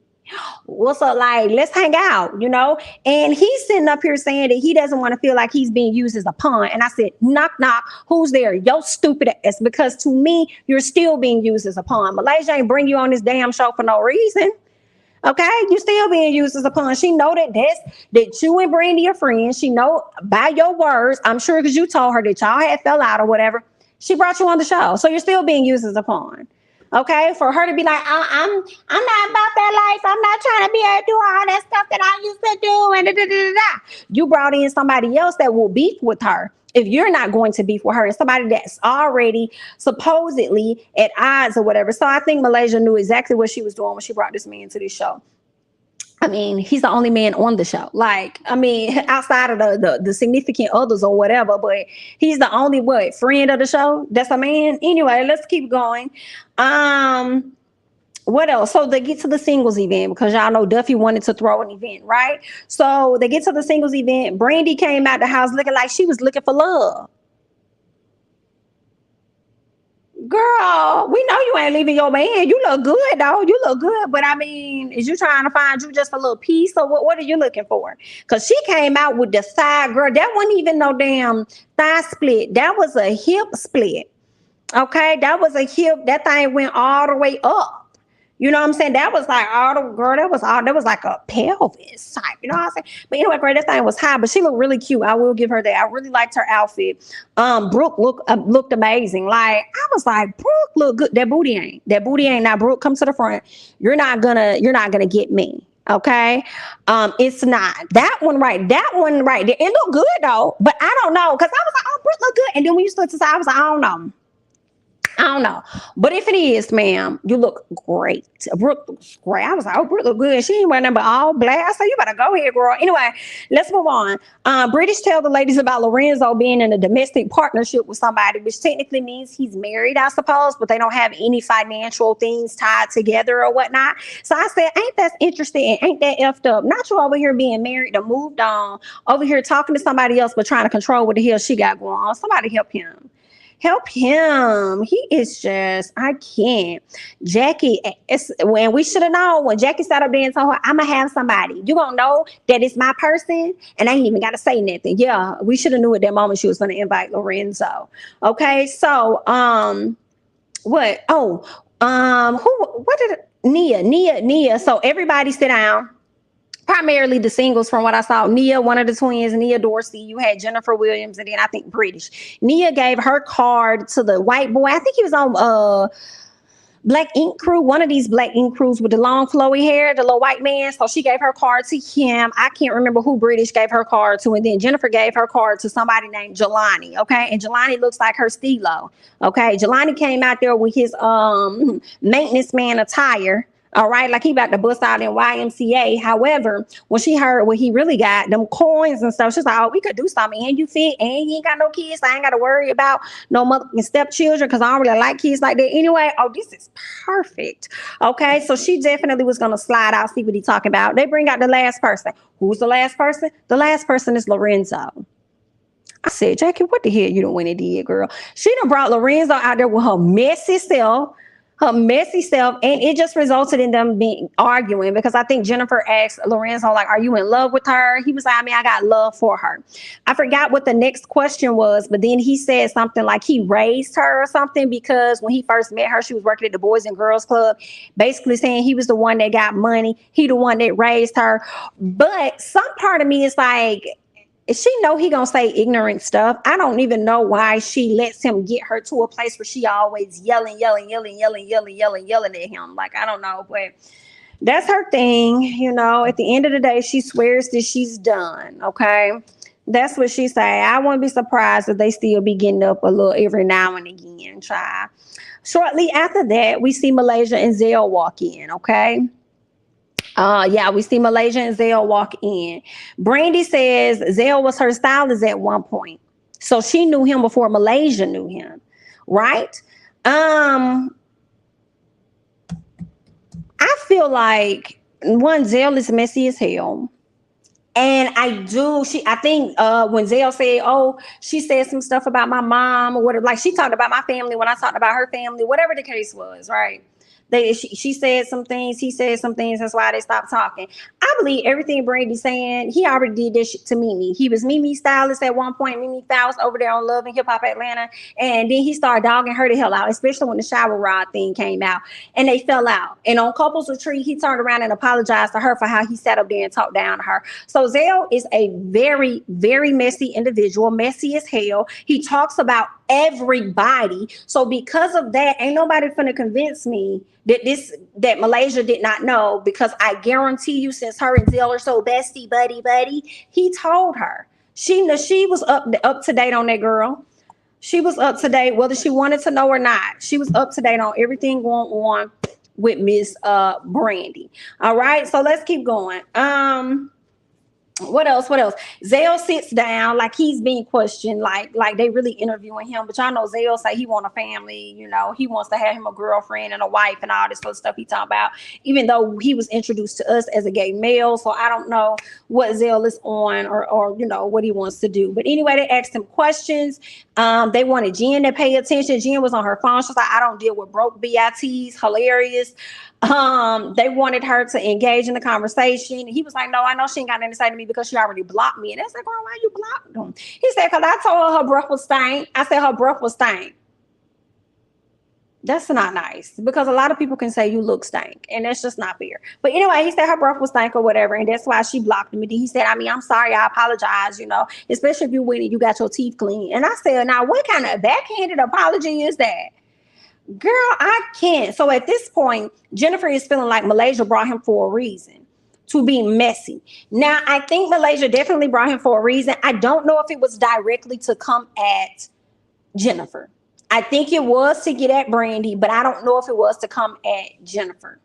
What's up? Like, let's hang out, you know?" And he's sitting up here saying that he doesn't want to feel like he's being used as a pawn. And I said, knock, knock. Who's there? Yo, stupid ass. Because to me, you're still being used as a pawn. Malaysia ain't bring you on this damn show for no reason. Okay, you still being used as a pawn. She know that you and Brandy are friends. She know by your words, I'm sure, because you told her that y'all had fell out or whatever. She brought you on the show, so you're still being used as a pawn. Okay, for her to be like, I'm not about that life. I'm not trying to be able to do all that stuff that I used to do. And da, da, da, da. You brought in somebody else that will beef with her. If you're not going to beef with her, and somebody that's already supposedly at odds or whatever. So I think Malaysia knew exactly what she was doing when she brought this man to this show. I mean, he's the only man on the show. Like, I mean, outside of the significant others or whatever, but he's the only friend of the show. That's a man. Anyway, let's keep going. What else? So they get to the singles event because y'all know Duffy wanted to throw an event, right? So they get to the singles event. Brandy came out the house looking like she was looking for love. Girl, we know you ain't leaving your man. You look good, though. You look good. But I mean, is you trying to find you just a little piece? Or what are you looking for? Because she came out with the side, girl. That wasn't even no damn thigh split. That was a hip split. Okay, that was a hip. That thing went all the way up. You know what I'm saying? That was like all the girl. That was like a pelvis type. You know what I'm saying? But anyway, girl, that thing was high, but she looked really cute. I will give her that. I really liked her outfit. Brooke looked amazing. Like I was like, Brooke look good. That booty ain't. Now, Brooke, come to the front. You're not gonna get me. Okay, it's not that one right there. It looked good though, but I don't know because I was like, oh, Brooke look good, and then when you stood to the side, I was like, I don't know. But if it is, ma'am, you look great. Brooke looks great. I was like, oh, Brooke look good. She ain't wearing nothing but all black. I said, you better go ahead, girl. Anyway, let's move on. British tell the ladies about Lorenzo being in a domestic partnership with somebody, which technically means he's married, I suppose, but they don't have any financial things tied together or whatnot. So I said, ain't that interesting and ain't that effed up? Not you over here being married and moved on, over here talking to somebody else, but trying to control what the hell she got going on. Somebody help him. Help him. He is just, I can't. Jackie, when we should have known, when Jackie sat up there and told her, I'm going to have somebody. You going to know that it's my person? And I ain't even got to say nothing. Yeah, we should have knew at that moment she was going to invite Lorenzo. Okay, so, what? Oh, what did Nia. So everybody sit down. Primarily the singles from what I saw. Nia, one of the twins, Nia Dorsey. You had Jennifer Williams, and then I think British. Nia gave her card to the white boy. I think he was on Black Ink Crew, one of these Black Ink Crews with the long flowy hair, the little white man. So she gave her card to him. I can't remember who British gave her card to. And then Jennifer gave her card to somebody named Jelani. Okay. And Jelani looks like her Stilo. Okay. Jelani came out there with his maintenance man attire. All right, like he about to bust out in YMCA. However, when she heard what he really got, them coins and stuff, she's like, oh, we could do something. And you fit, and you ain't got no kids. So I ain't got to worry about no motherfucking stepchildren because I don't really like kids like that anyway. Oh, this is perfect. Okay, so she definitely was going to slide out, see what he's talking about. They bring out the last person. Who's the last person? The last person is Lorenzo. I said, Jackie, what the hell you done went and did, girl? She done brought Lorenzo out there with her messy self. And it just resulted in them being arguing because I think Jennifer asked Lorenzo, like, are you in love with her? He was like, I mean, I got love for her. I forgot what the next question was, but then he said something like he raised her or something because when he first met her, she was working at the Boys and Girls Club, basically saying he was the one that got money. He the one that raised her. But some part of me is like, she know he gonna say ignorant stuff. I don't even know why she lets him get her to a place where she always yelling at him. Like, I don't know, but that's her thing. You know, at the end of the day, she swears that she's done. Okay. That's what she say. I wouldn't be surprised if they still be getting up a little every now and again, try. Shortly after that, we see Malaysia and Zell walk in. Okay. Yeah, we see Malaysia and Zell walk in. Brandy says Zell was her stylist at one point. So she knew him before Malaysia knew him. Right? I feel like one, Zell is messy as hell. And I think when Zell said, oh, she said some stuff about my mom or whatever, like she talked about my family when I talked about her family, whatever the case was, right? She said some things, he said some things, that's why they stopped talking. I believe everything Brandy's saying, he already did this shit to Mimi. He was Mimi's stylist at one point, Mimi Faust over there on Love and Hip Hop Atlanta, and then he started dogging her the hell out, especially when the shower rod thing came out, and they fell out. And on Couples Retreat, he turned around and apologized to her for how he sat up there and talked down to her. So Zell is a very, very messy individual, messy as hell. He talks about everybody. So because of that, ain't nobody finna convince me that Malaysia did not know, because I guarantee you, since her and Zell are so bestie buddy, he told her. She was up to date on that girl. She was up to date, whether she wanted to know or not. She was up to date on everything going on with Miss Brandy. All right, so let's keep going. What else? Zell sits down like he's being questioned, like they really interviewing him. But y'all know Zell say he want a family, he wants to have him a girlfriend and a wife and all this sort of stuff he talking about, even though he was introduced to us as a gay male. So I don't know what Zell is on or what he wants to do. But anyway, they asked him questions. They wanted Jen to pay attention. Jen was on her phone. She's like, I don't deal with broke BITs. Hilarious. They wanted her to engage in the conversation. He was like, no, I know she ain't got nothing to say to me because she already blocked me. And they said, girl, why you blocked them? He said, because I told her breath was stank. I said her breath was stank. That's not nice, because a lot of people can say you look stank, and that's just not fair. But anyway, he said her breath was stank or whatever, and that's why she blocked him. And he said, I'm sorry, I apologize, especially if you went and you got your teeth clean. And I said, now what kind of backhanded apology is that? Girl, I can't. So at this point, Jennifer is feeling like Malaysia brought him for a reason, to be messy. Now, I think Malaysia definitely brought him for a reason. I don't know if it was directly to come at Jennifer. I think it was to get at Brandy, but I don't know if it was to come at Jennifer.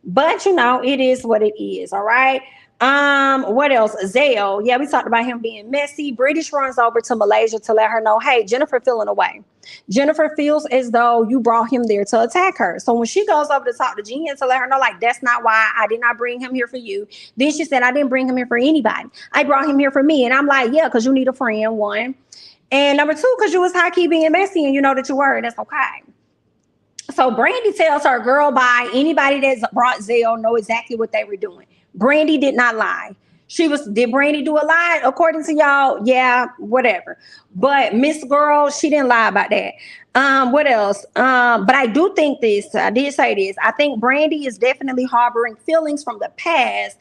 But, it is what it is, all right? What else? Zell. Yeah, we talked about him being messy. British runs over to Malaysia to let her know, hey, Jennifer feeling away. Jennifer feels as though you brought him there to attack her. So when she goes over to talk to Jen to let her know, like, that's not why, I did not bring him here for you. Then she said, I didn't bring him here for anybody. I brought him here for me. And I'm like, yeah, because you need a friend, one. And number two, because you was high-key being messy and you know that you were, and that's okay. So Brandy tells her, girl, bye. Anybody that brought Zell know exactly what they were doing. Brandy did not lie. Did Brandy do a lie? According to y'all, yeah, whatever. But Miss Girl, she didn't lie about that. What else? But I do think this, I did say this. I think Brandy is definitely harboring feelings from the past.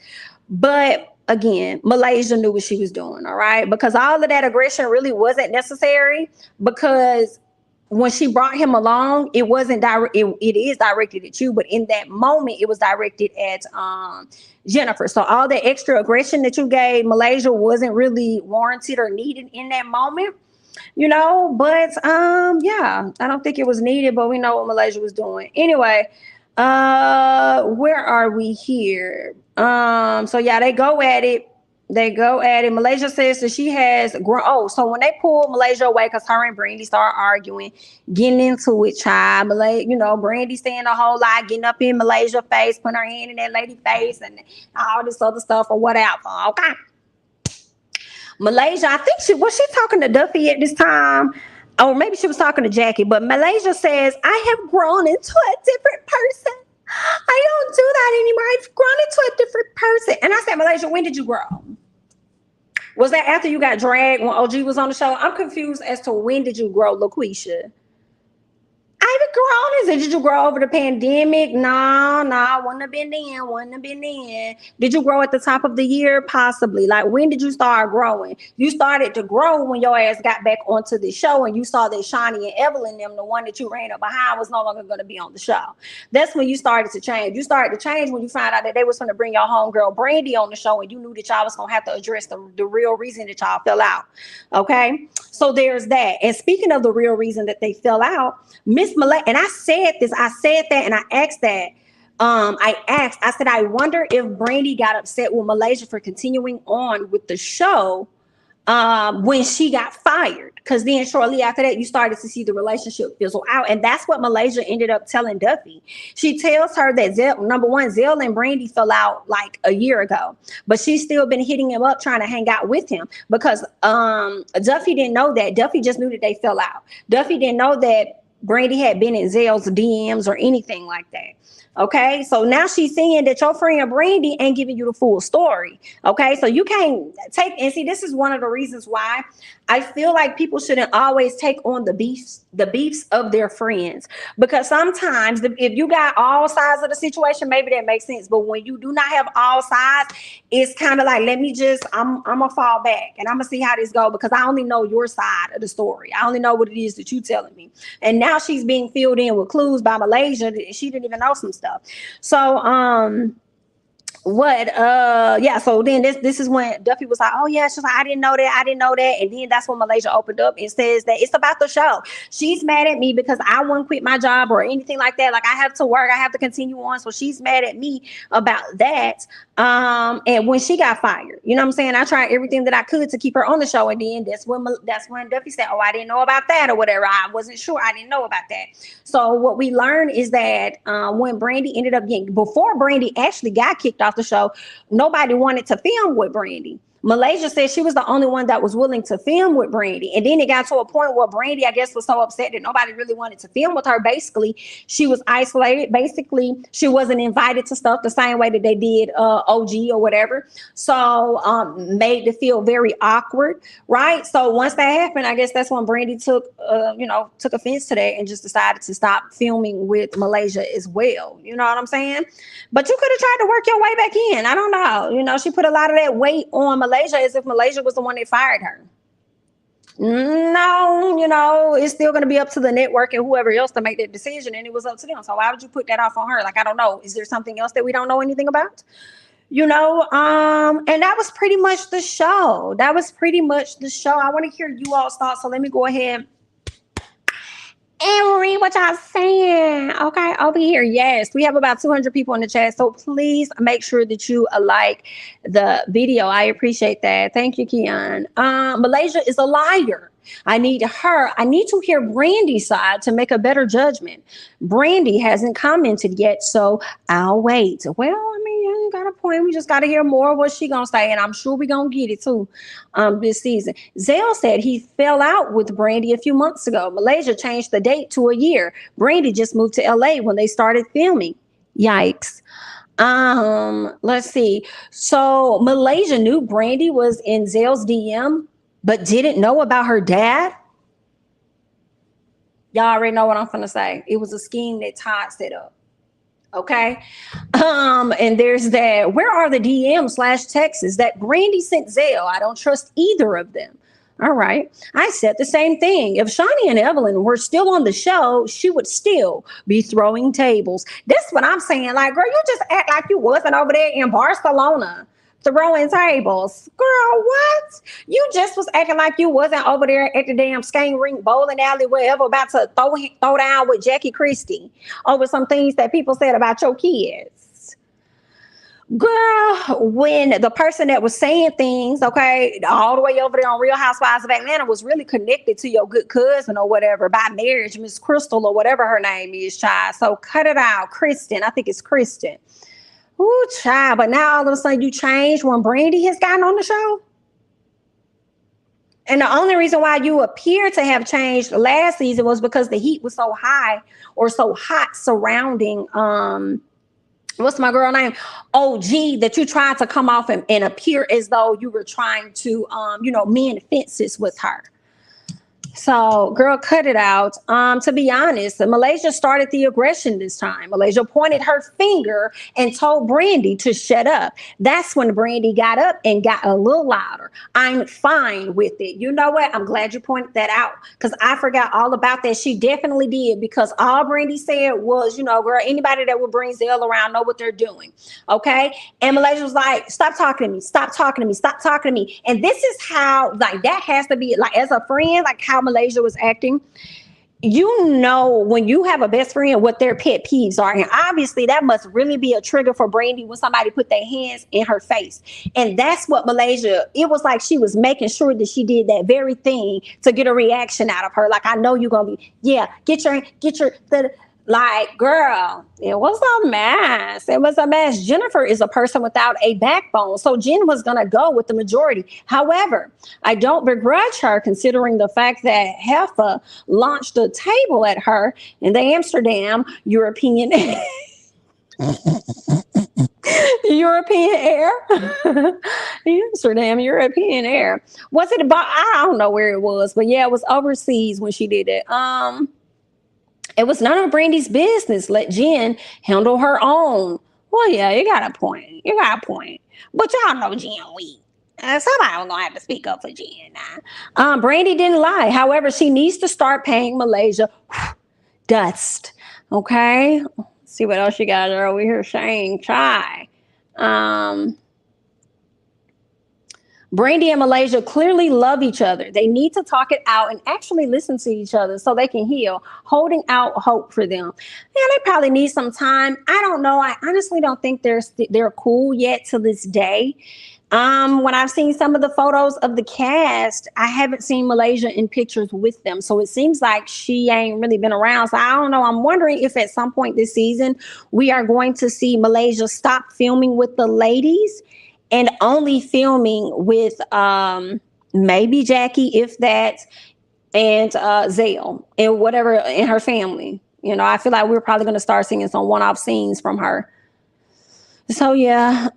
But again, Malaysia knew what she was doing, all right? Because all of that aggression really wasn't necessary, because when she brought him along, it wasn't direct. It is directed at you, but in that moment, it was directed at Jennifer. So all the extra aggression that you gave Malaysia wasn't really warranted or needed in that moment, But yeah, I don't think it was needed. But we know what Malaysia was doing anyway. Where are we here? So yeah, they go at it. Malaysia says that she has grown. Oh, so when they pulled Malaysia away, because her and Brandy started arguing, getting into it, child. Brandy saying a whole lot, getting up in Malaysia's face, putting her hand in that lady's face, and all this other stuff or whatever. Okay. Malaysia, I think she was talking to Duffy at this time, or maybe she was talking to Jackie. But Malaysia says, I have grown into a different person. I don't do that anymore. I've grown into a different person. And I said, Malaysia, when did you grow? Was that after you got dragged when OG was on the show? I'm confused as to when did you grow, LaQuisha? I've grown. Did you grow over the pandemic? No, wouldn't have been then. Did you grow at the top of the year? Possibly. Like, when did you start growing? You started to grow when your ass got back onto the show and you saw that Shawnee and Evelyn, the one that you ran up behind, was no longer going to be on the show. That's when you started to change. You started to change when you found out that they was going to bring your homegirl Brandy on the show, and you knew that y'all was going to have to address the real reason that y'all fell out. Okay? So there's that. And speaking of the real reason that they fell out, Miss if Malaysia, and I said that, and I asked that. I said, I wonder if Brandy got upset with Malaysia for continuing on with the show when she got fired. Because then shortly after that, you started to see the relationship fizzle out. And that's what Malaysia ended up telling Duffy. She tells her that Zell and Brandy fell out like a year ago, but she's still been hitting him up trying to hang out with him because Duffy didn't know that. Duffy just knew that they fell out. Duffy didn't know that Brandy had been in Zell's DMs or anything like that. Okay, so now she's saying that your friend Brandy ain't giving you the full story. Okay, so you can't take, and see, this is one of the reasons why I feel like people shouldn't always take on the beefs of their friends, because sometimes if you got all sides of the situation, maybe that makes sense. But when you do not have all sides, it's kind of like, I'm gonna fall back and I'm gonna see how this goes, because I only know your side of the story. I only know what it is that you telling me. And now she's being filled in with clues by Malaysia. She didn't even know some stuff. So so then this is when Duffy was like, oh yeah, she's like, I didn't know that. And then that's when Malaysia opened up and says that it's about the show. She's mad at me because I won't quit my job or anything like that. Like, I have to work, I have to continue on. So she's mad at me about that. And when she got fired, you know what I'm saying, I tried everything that I could to keep her on the show. And then that's when Duffy said, oh, I didn't know about that or whatever. I wasn't sure. I didn't know about that. So what we learned is that when Brandy ended up before Brandy actually got kicked off the show, nobody wanted to film with Brandy. Malaysia said she was the only one that was willing to film with Brandy. And then it got to a point where Brandy, I guess, was so upset that nobody really wanted to film with her. Basically, she was isolated. Basically, she wasn't invited to stuff the same way that they did OG or whatever. So made it feel very awkward, right? So once that happened, I guess that's when Brandy took offense to that and just decided to stop filming with Malaysia as well. You know what I'm saying? But you could have tried to work your way back in. I don't know. She put a lot of that weight on Malaysia as if Malaysia was the one that fired her. No, it's still going to be up to the network and whoever else to make that decision, and it was up to them. So why would you put that off on her? Like, I don't know. Is there something else that we don't know anything about? And that was pretty much the show. I want to hear you all's thoughts. So let me go ahead and read what y'all saying. Okay, over here. Yes, we have about 200 people in the chat. So please make sure that you like the video. I appreciate that. Thank you, Keon. Malaysia is a liar. I need to hear Brandy's side to make a better judgment. Brandy hasn't commented yet, so I'll wait. Well, I mean, you got a point. We just got to hear more of what she gonna say, and I'm sure we gonna get it too this season. Zell said he fell out with Brandy a few months ago. Malaysia changed the date to a year. Brandy just moved to LA when they started filming. Yikes. Let's see. So Malaysia knew Brandy was in Zell's DM, but didn't know about her dad. Y'all already know what I'm gonna say. It was a scheme that Todd set up. Okay. And there's that. Where are the DM/texts that Brandy sent Zell? I don't trust either of them. All right. I said the same thing. If Shawnee and Evelyn were still on the show, she would still be throwing tables. That's what I'm saying. Like, girl, you just act like you wasn't over there in Barcelona throwing tables. Girl, what? You just was acting like you wasn't over there at the damn skating rink, bowling alley, wherever, about to throw down with Jackie Christie over some things that people said about your kids. Girl, when the person that was saying things, okay, all the way over there on Real Housewives of Atlanta was really connected to your good cousin or whatever by marriage, Miss Crystal or whatever her name is, child. So cut it out. Kristen. I think it's Kristen. Ooh, child. But now all of a sudden you changed when Brandy has gotten on the show? And the only reason why you appear to have changed last season was because the heat was so high or so hot surrounding what's my girl name? OG, that you tried to come off and appear as though you were trying to mend fences with her. So, girl, cut it out. To be honest, Malaysia started the aggression this time. Malaysia pointed her finger and told Brandy to shut up. That's when Brandy got up and got a little louder. I'm fine with it. You know what? I'm glad you pointed that out because I forgot all about that. She definitely did, because all Brandy said was, girl, anybody that would bring Zell around know what they're doing. Okay. And Malaysia was like, stop talking to me. Stop talking to me. Stop talking to me. And this is how, like, that has to be, like, as a friend, like how Malaysia was acting. you know, when you have a best friend, what their pet peeves are. And obviously that must really be a trigger for Brandy when somebody put their hands in her face. And that's what Malaysia, it was like she was making sure that she did that very thing to get a reaction out of her. Like, I know you're going to be, yeah, like, girl, it was a mess. It was a mess. Jennifer is a person without a backbone. So Jen was going to go with the majority. However, I don't begrudge her considering the fact that Heffa launched a table at her in the Amsterdam European European air. Amsterdam European air. Was it about, I don't know where it was, but yeah, it was overseas when she did it. It was none of Brandy's business. Let Jen handle her own. Well, yeah, you got a point. You got a point. But y'all know Jen weak. Somebody gonna have to speak up for Jen now. Brandy didn't lie. However, she needs to start paying Malaysia dust. Okay. Let's see what else you got over here saying. Try. Brandy and Malaysia clearly love each other. They need to talk it out and actually listen to each other so they can heal, holding out hope for them. Yeah, they probably need some time. I don't know. I honestly don't think they're cool yet to this day. When I've seen some of the photos of the cast, I haven't seen Malaysia in pictures with them. So it seems like she ain't really been around. So I don't know. I'm wondering if at some point this season, we are going to see Malaysia stop filming with the ladies and only filming with maybe Jackie, if that, and Zale and whatever in her family. You know, I feel like we're probably going to start seeing some one-off scenes from her. So yeah,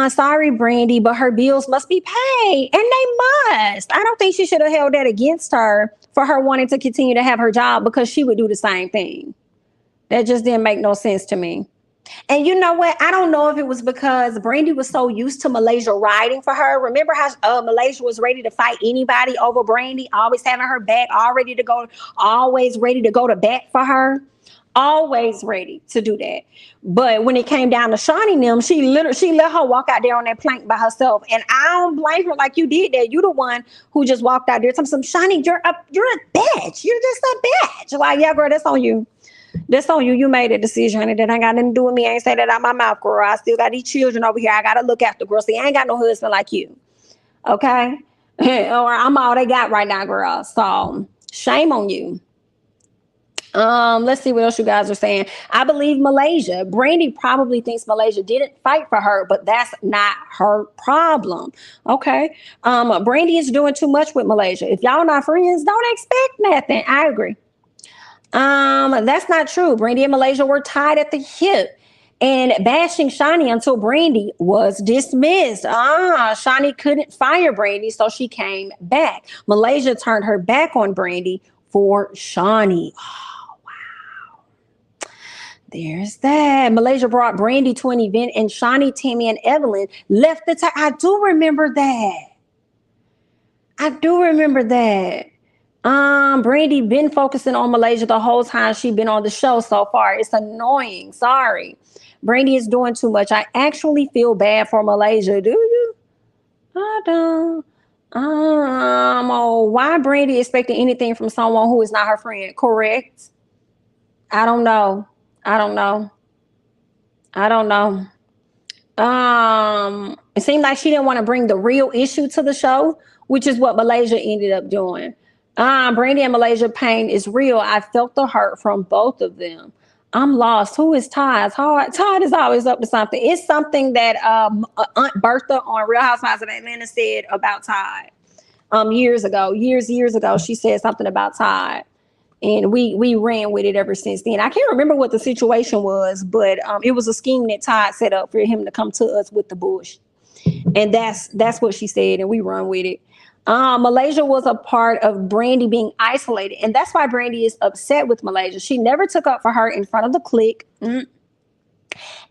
sorry, Brandy, but her bills must be paid, and they must. I don't think she should have held that against her for her wanting to continue to have her job, because she would do the same thing. That just didn't make no sense to me. And you know what? I don't know if it was because Brandy was so used to Malaysia riding for her. Remember how Malaysia was ready to fight anybody over Brandy, always having her back, always ready to go to bat for her, always ready to do that. But when it came down to Shawnee and them, she let her walk out there on that plank by herself. And I don't blame her. Like, you did that. You the one who just walked out there. Some Shawnee, you're a bitch. You're just a bitch. Like, yeah, girl, that's on you. That's on you. You made a decision, honey. That ain't got nothing to do with me. I ain't say that out my mouth, girl. I still got these children over here I got to look after, girl. See, I ain't got no husband like you. Okay? Or I'm all they got right now, girl. So, shame on you. Let's see what else you guys are saying. I believe Malaysia. Brandy probably thinks Malaysia didn't fight for her, but that's not her problem. Okay? Brandy is doing too much with Malaysia. If y'all not friends, don't expect nothing. I agree. That's not true. Brandy and Malaysia were tied at the hip and bashing Shawnee until Brandy was dismissed. Shawnee couldn't fire Brandy, so she came back. Malaysia turned her back on Brandy for Shawnee. Oh, wow. There's that. Malaysia brought Brandy to an event, and Shawnee, Tammy, and Evelyn left the time. I do remember that. Brandy been focusing on Malaysia the whole time she been on the show so far. It's annoying. Sorry. Brandy is doing too much. I actually feel bad for Malaysia. Do you? I don't. Why Brandy expecting anything from someone who is not her friend? Correct. I don't know. It seemed like she didn't want to bring the real issue to the show, which is what Malaysia ended up doing. Brandy and Malaysia pain is real. I felt the hurt from both of them. I'm lost. Who is Todd? Todd is always up to something. It's something that Aunt Bertha on Real Housewives of Atlanta said about Todd. Years ago, she said something about Todd. And we ran with it ever since then. I can't remember what the situation was, but it was a scheme that Todd set up for him to come to us with the bush. And that's what she said, and we run with it. Malaysia was a part of Brandy being isolated, and that's why Brandy is upset with Malaysia. She never took up for her in front of the clique.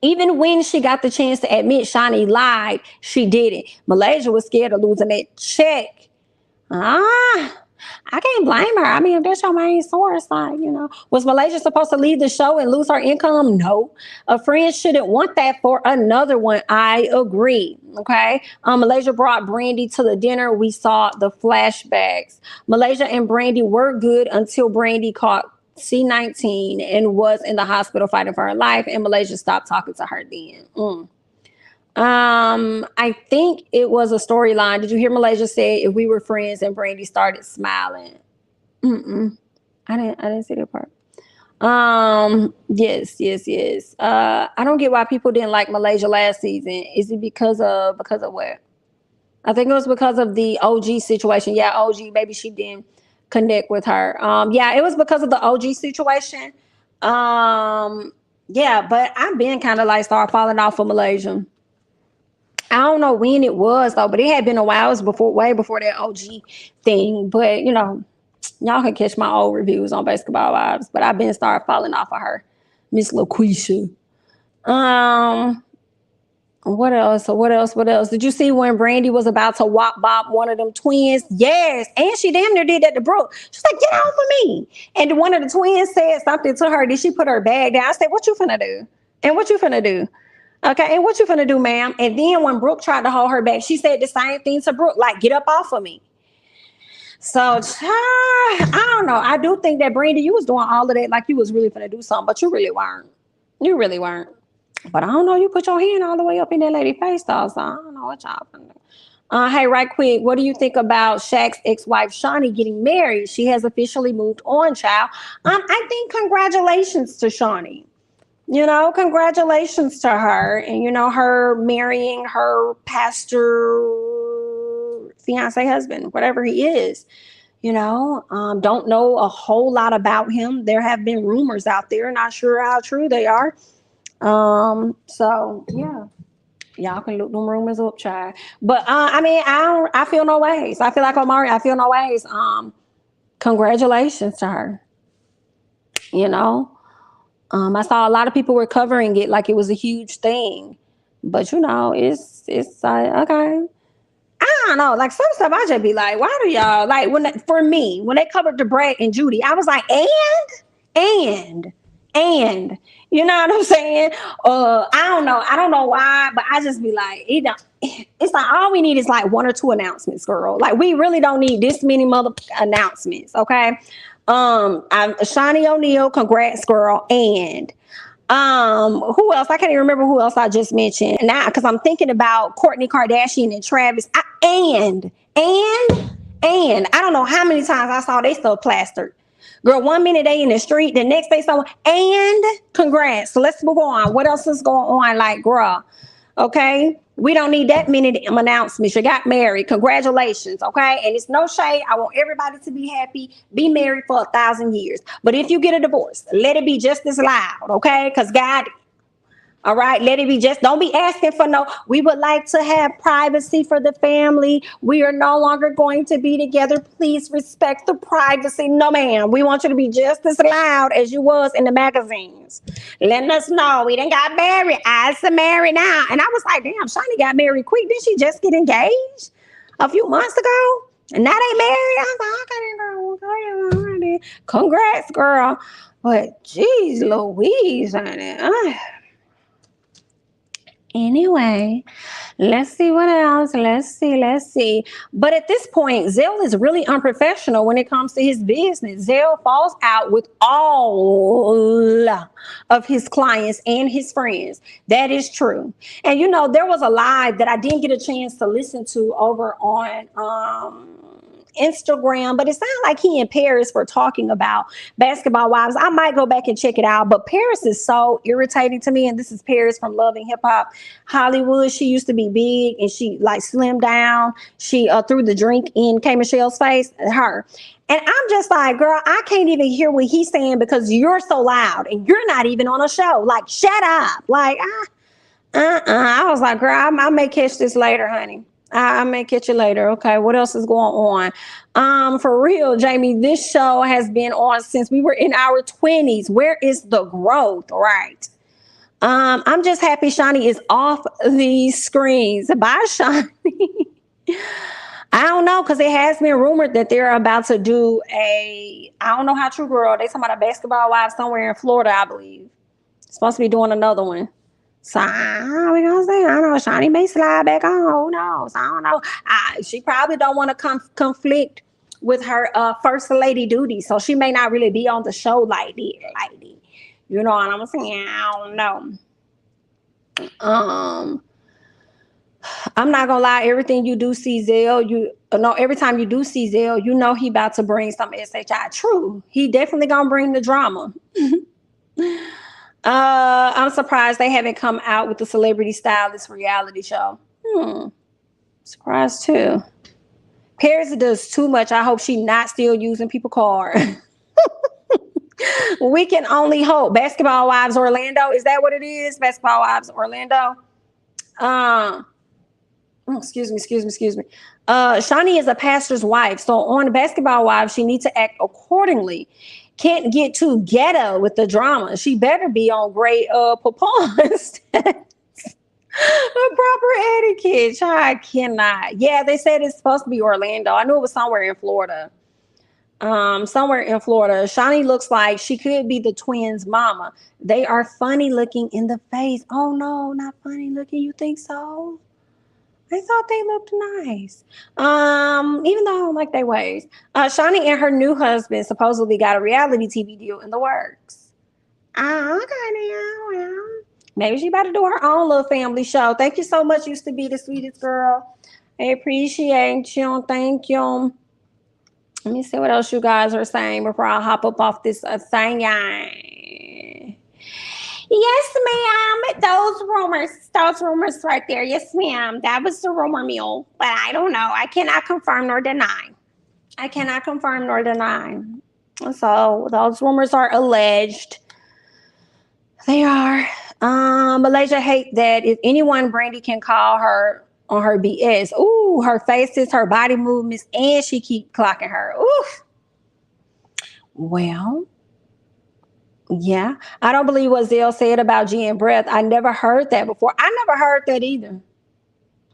Even when she got the chance to admit Shawnee lied, she didn't. Malaysia was scared of losing that check. I can't blame her. I mean, if that's your main source, like, was Malaysia supposed to leave the show and lose her income? No. A friend shouldn't want that for another one. I agree. Okay. Malaysia brought Brandy to the dinner. We saw the flashbacks. Malaysia and Brandy were good until Brandy caught C-19 and was in the hospital fighting for her life, and Malaysia stopped talking to her then. I think it was a storyline. Did you hear Malaysia say if we were friends and Brandy started smiling? I didn't see that part. Yes. I don't get why people didn't like Malaysia last season. Is it because of what? I think it was because of the OG situation. Yeah, OG, maybe she didn't connect with her. Yeah, it was because of the OG situation. Yeah, but I've been kind of like start falling off of Malaysia. I don't know when it was though, but it had been a while. It was way before that OG thing. But y'all can catch my old reviews on Basketball Wives. But I've been started falling off of her, Miss LaQuisha. What else? Did you see when Brandy was about to wop bop one of them twins? Yes, and she damn near did that to Brooke. She's like, get off of me. And one of the twins said something to her. Did she put her bag down? I said, what you finna do? And what you finna do? Okay, and what you finna do, ma'am? And then when Brooke tried to hold her back, she said the same thing to Brooke, like, get up off of me. So, I don't know. I do think that, Brandy, you was doing all of that like you was really finna do something, but you really weren't. You really weren't. But I don't know. You put your hand all the way up in that lady's face, though, so I don't know what y'all finna do. Hey, right quick, what do you think about Shaq's ex-wife, Shawnee, getting married? She has officially moved on, child. I think congratulations to Shawnee. Congratulations to her, and her marrying her pastor fiance husband, whatever he is. Don't know a whole lot about him. There have been rumors out there, not sure how true they are. So yeah, y'all can look them rumors up, child. But I feel no ways. I feel like Omari. I feel no ways. Congratulations to her. I saw a lot of people were covering it like it was a huge thing, but it's like, okay. I don't know, like some stuff I just be like, why do y'all like when they covered the Brad and Judy, I was like, and you know what I'm saying? I don't know why, but I just be like, it's like all we need is like one or two announcements, girl. Like we really don't need this many mother announcements, okay? I'm Shawnee O'Neal, congrats, girl. And who else? I can't even remember who else I just mentioned now because I'm thinking about Kourtney Kardashian and Travis. And I don't know how many times I saw they stuff plastered. Girl, 1 minute they in the street, the next day someone, and congrats. So let's move on. What else is going on? Like, girl, okay? We don't need that many announcements. You got married. Congratulations, okay? And it's no shade. I want everybody to be happy. Be married for 1,000 years. But if you get a divorce, let it be just as loud, okay? Because God, all right, let it be just, don't be asking for we would like to have privacy for the family. We are no longer going to be together. Please respect the privacy. No, ma'am. We want you to be just as loud as you was in the magazines. Letting us know we done got married. I's married now. And I was like, damn, Shawnee got married quick. Didn't she just get engaged a few months ago? And now they married. I was like, okay, congrats, girl. But geez, Louise, honey. Anyway, let's see what else. Let's see. But at this point, Zell is really unprofessional when it comes to his business. Zell falls out with all of his clients and his friends. That is true. And there was a live that I didn't get a chance to listen to over on Instagram, but it sounded like he and Paris were talking about Basketball Wives. I might go back and check it out, but Paris is so irritating to me. And this is Paris from Loving Hip Hop Hollywood. She used to be big and she like slimmed down. She threw the drink in K Michelle's face, her. And I'm just like, girl, I can't even hear what he's saying because you're so loud and you're not even on a show. Like, shut up. Like, I was like, girl, I may catch this later, honey. I may catch you later. Okay, what else is going on? For real, Jamie, this show has been on since we were in our 20s. Where is the growth? Right. I'm just happy Shawnee is off these screens. Bye, Shawnee. I don't know, because it has been rumored that they're about to do I don't know how true, girl. They talking about a Basketball Wives somewhere in Florida, I believe. Supposed to be doing another one. So we gonna say, I don't know, Shawnee may slide back on. Who knows? I don't know. She probably don't want to conflict with her first lady duty, so she may not really be on the show like that. You know what I'm saying? I don't know. Um, I'm not gonna lie. Everything you do see Zell, every time you do see Zell, you know he about to bring some SHI. True, he definitely gonna bring the drama. I'm surprised they haven't come out with the celebrity stylist reality show. Surprised too. Paris does too much. I hope she not still using people card. We can only hope. Basketball Wives Orlando, is that what it is? Basketball Wives Orlando. Excuse me. Shawnee is a pastor's wife, so on Basketball Wives, she needs to act accordingly. Can't get too ghetto with the drama. She better be on great performance. A proper etiquette. I cannot. Yeah, they said it's supposed to be Orlando. I knew it was somewhere in Florida. Shawnee looks like she could be the twins' mama. They are funny looking in the face. Oh no, not funny looking. You think so? I thought they looked nice. Even though I don't like their ways. Shawnee and her new husband supposedly got a reality TV deal in the works. Okay, well. Maybe she about to do her own little family show. Thank you so much. Used to be the sweetest girl. I appreciate you. Thank you. Let me see what else you guys are saying before I hop up off this thing. Yes, ma'am. Those rumors right there. Yes, ma'am. That was the rumor mill. But I don't know. I cannot confirm nor deny. So those rumors are alleged. They are. Malaysia hate that if anyone Brandy can call her on her BS. Ooh, her faces, her body movements, and she keep clocking her. Ooh. Well, yeah. I don't believe what Zell said about G and breath. I never heard that before. I never heard that either.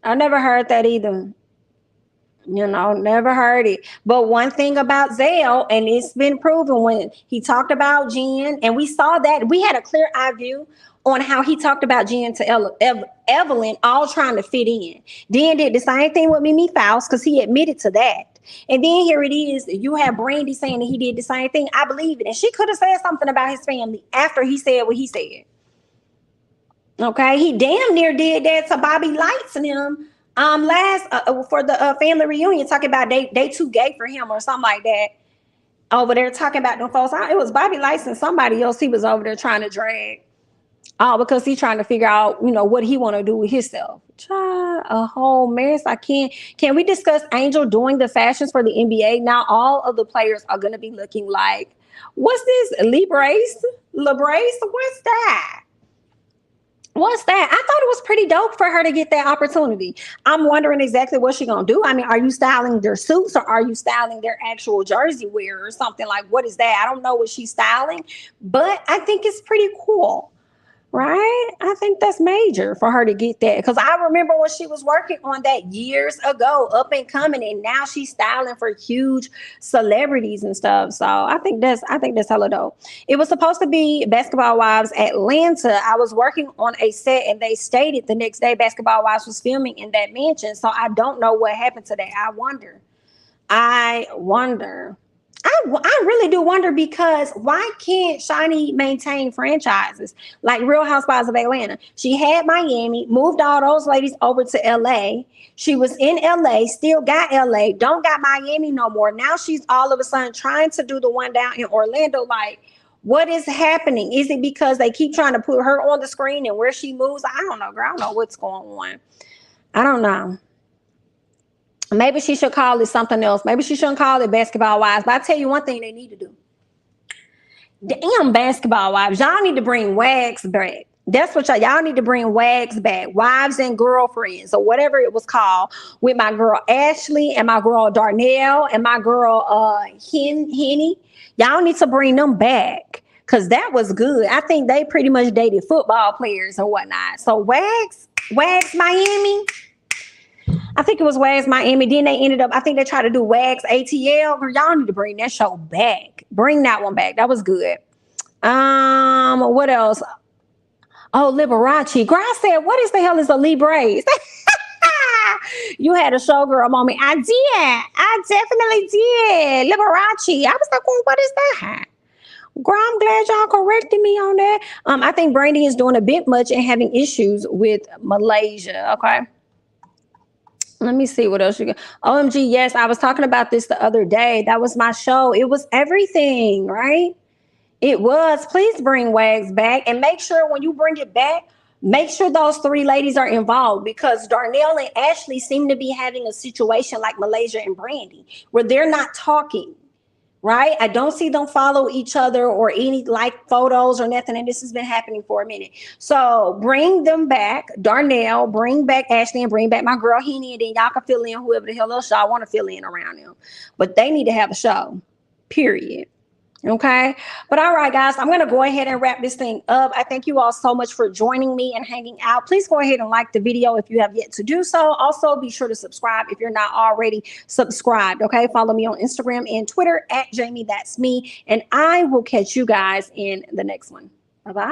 Never heard it. But one thing about Zell, and it's been proven when he talked about Jen, and we saw that we had a clear eye view on how he talked about Jen to Evelyn, all trying to fit in. Then did the same thing with Mimi Faust because he admitted to that. And then here it is, you have Brandy saying that he did the same thing. I believe it. And she could have said something about his family after he said what he said. Okay, he damn near did that to Bobby Lights and him. Last for the family reunion, talking about they too gay for him or something like that. Over there talking about them folks. It was Bobby Lights and somebody else he was over there trying to drag. Because he's trying to figure out, what he want to do with himself. A whole mess. Can we discuss Angel doing the fashions for the NBA? Now all of the players are going to be looking like, what's this? Librace? What's that? I thought it was pretty dope for her to get that opportunity. I'm wondering exactly what she's going to do. I mean, are you styling their suits or are you styling their actual jersey wear or something? Like, what is that? I don't know what she's styling, but I think it's pretty cool. Right? I think that's major for her to get that. Because I remember when she was working on that years ago, up and coming, and now she's styling for huge celebrities and stuff. So I think that's hella dope. It was supposed to be Basketball Wives Atlanta. I was working on a set and they stated the next day Basketball Wives was filming in that mansion. So I don't know what happened to that. I wonder. I really do wonder, because why can't Shawnee maintain franchises like Real Housewives of Atlanta? She had Miami, moved all those ladies over to LA. She was in LA, still got LA, don't got Miami no more. Now she's all of a sudden trying to do the one down in Orlando. Like, what is happening? Is it because they keep trying to put her on the screen and where she moves? I don't know, girl. I don't know what's going on. I don't know. Maybe she should call it something else. Maybe she shouldn't call it Basketball Wives. But I tell you one thing they need to do. Damn Basketball Wives. Y'all need to bring Wags back. That's what y'all need to bring Wags back. Wives and Girlfriends, or whatever it was called, with my girl Ashley and my girl Darnell and my girl Henny. Y'all need to bring them back, because that was good. I think they pretty much dated football players or whatnot. So Wags Miami. I think it was Wags Miami. Then they ended up, I think they tried to do Wags ATL. Y'all need to bring that show back. Bring that one back. That was good. What else? Oh, Liberace. Girl, I said, what is the hell is a Librace? You had a showgirl moment. I did. I definitely did. Liberace. I was like, well, what is that? Girl, I'm glad y'all corrected me on that. I think Brandy is doing a bit much and having issues with Malaysia. Okay. Let me see what else you got. OMG, yes, I was talking about this the other day. That was my show. It was everything, right? It was. Please bring Wags back and make sure when you bring it back, make sure those three ladies are involved because Darnell and Ashley seem to be having a situation like Malaysia and Brandy where they're not talking. Right? I don't see them follow each other or any like photos or nothing. And this has been happening for a minute. So bring them back. Darnell, bring back Ashley and bring back my girl Henny. And then y'all can fill in whoever the hell else y'all want to fill in around them. But they need to have a show. Period. Okay. But all right, guys, I'm going to go ahead and wrap this thing up. I thank you all so much for joining me and hanging out. Please go ahead and like the video if you have yet to do so. Also, be sure to subscribe if you're not already subscribed. Okay. Follow me on Instagram and Twitter at jamithatsme. And I will catch you guys in the next one. Bye-bye.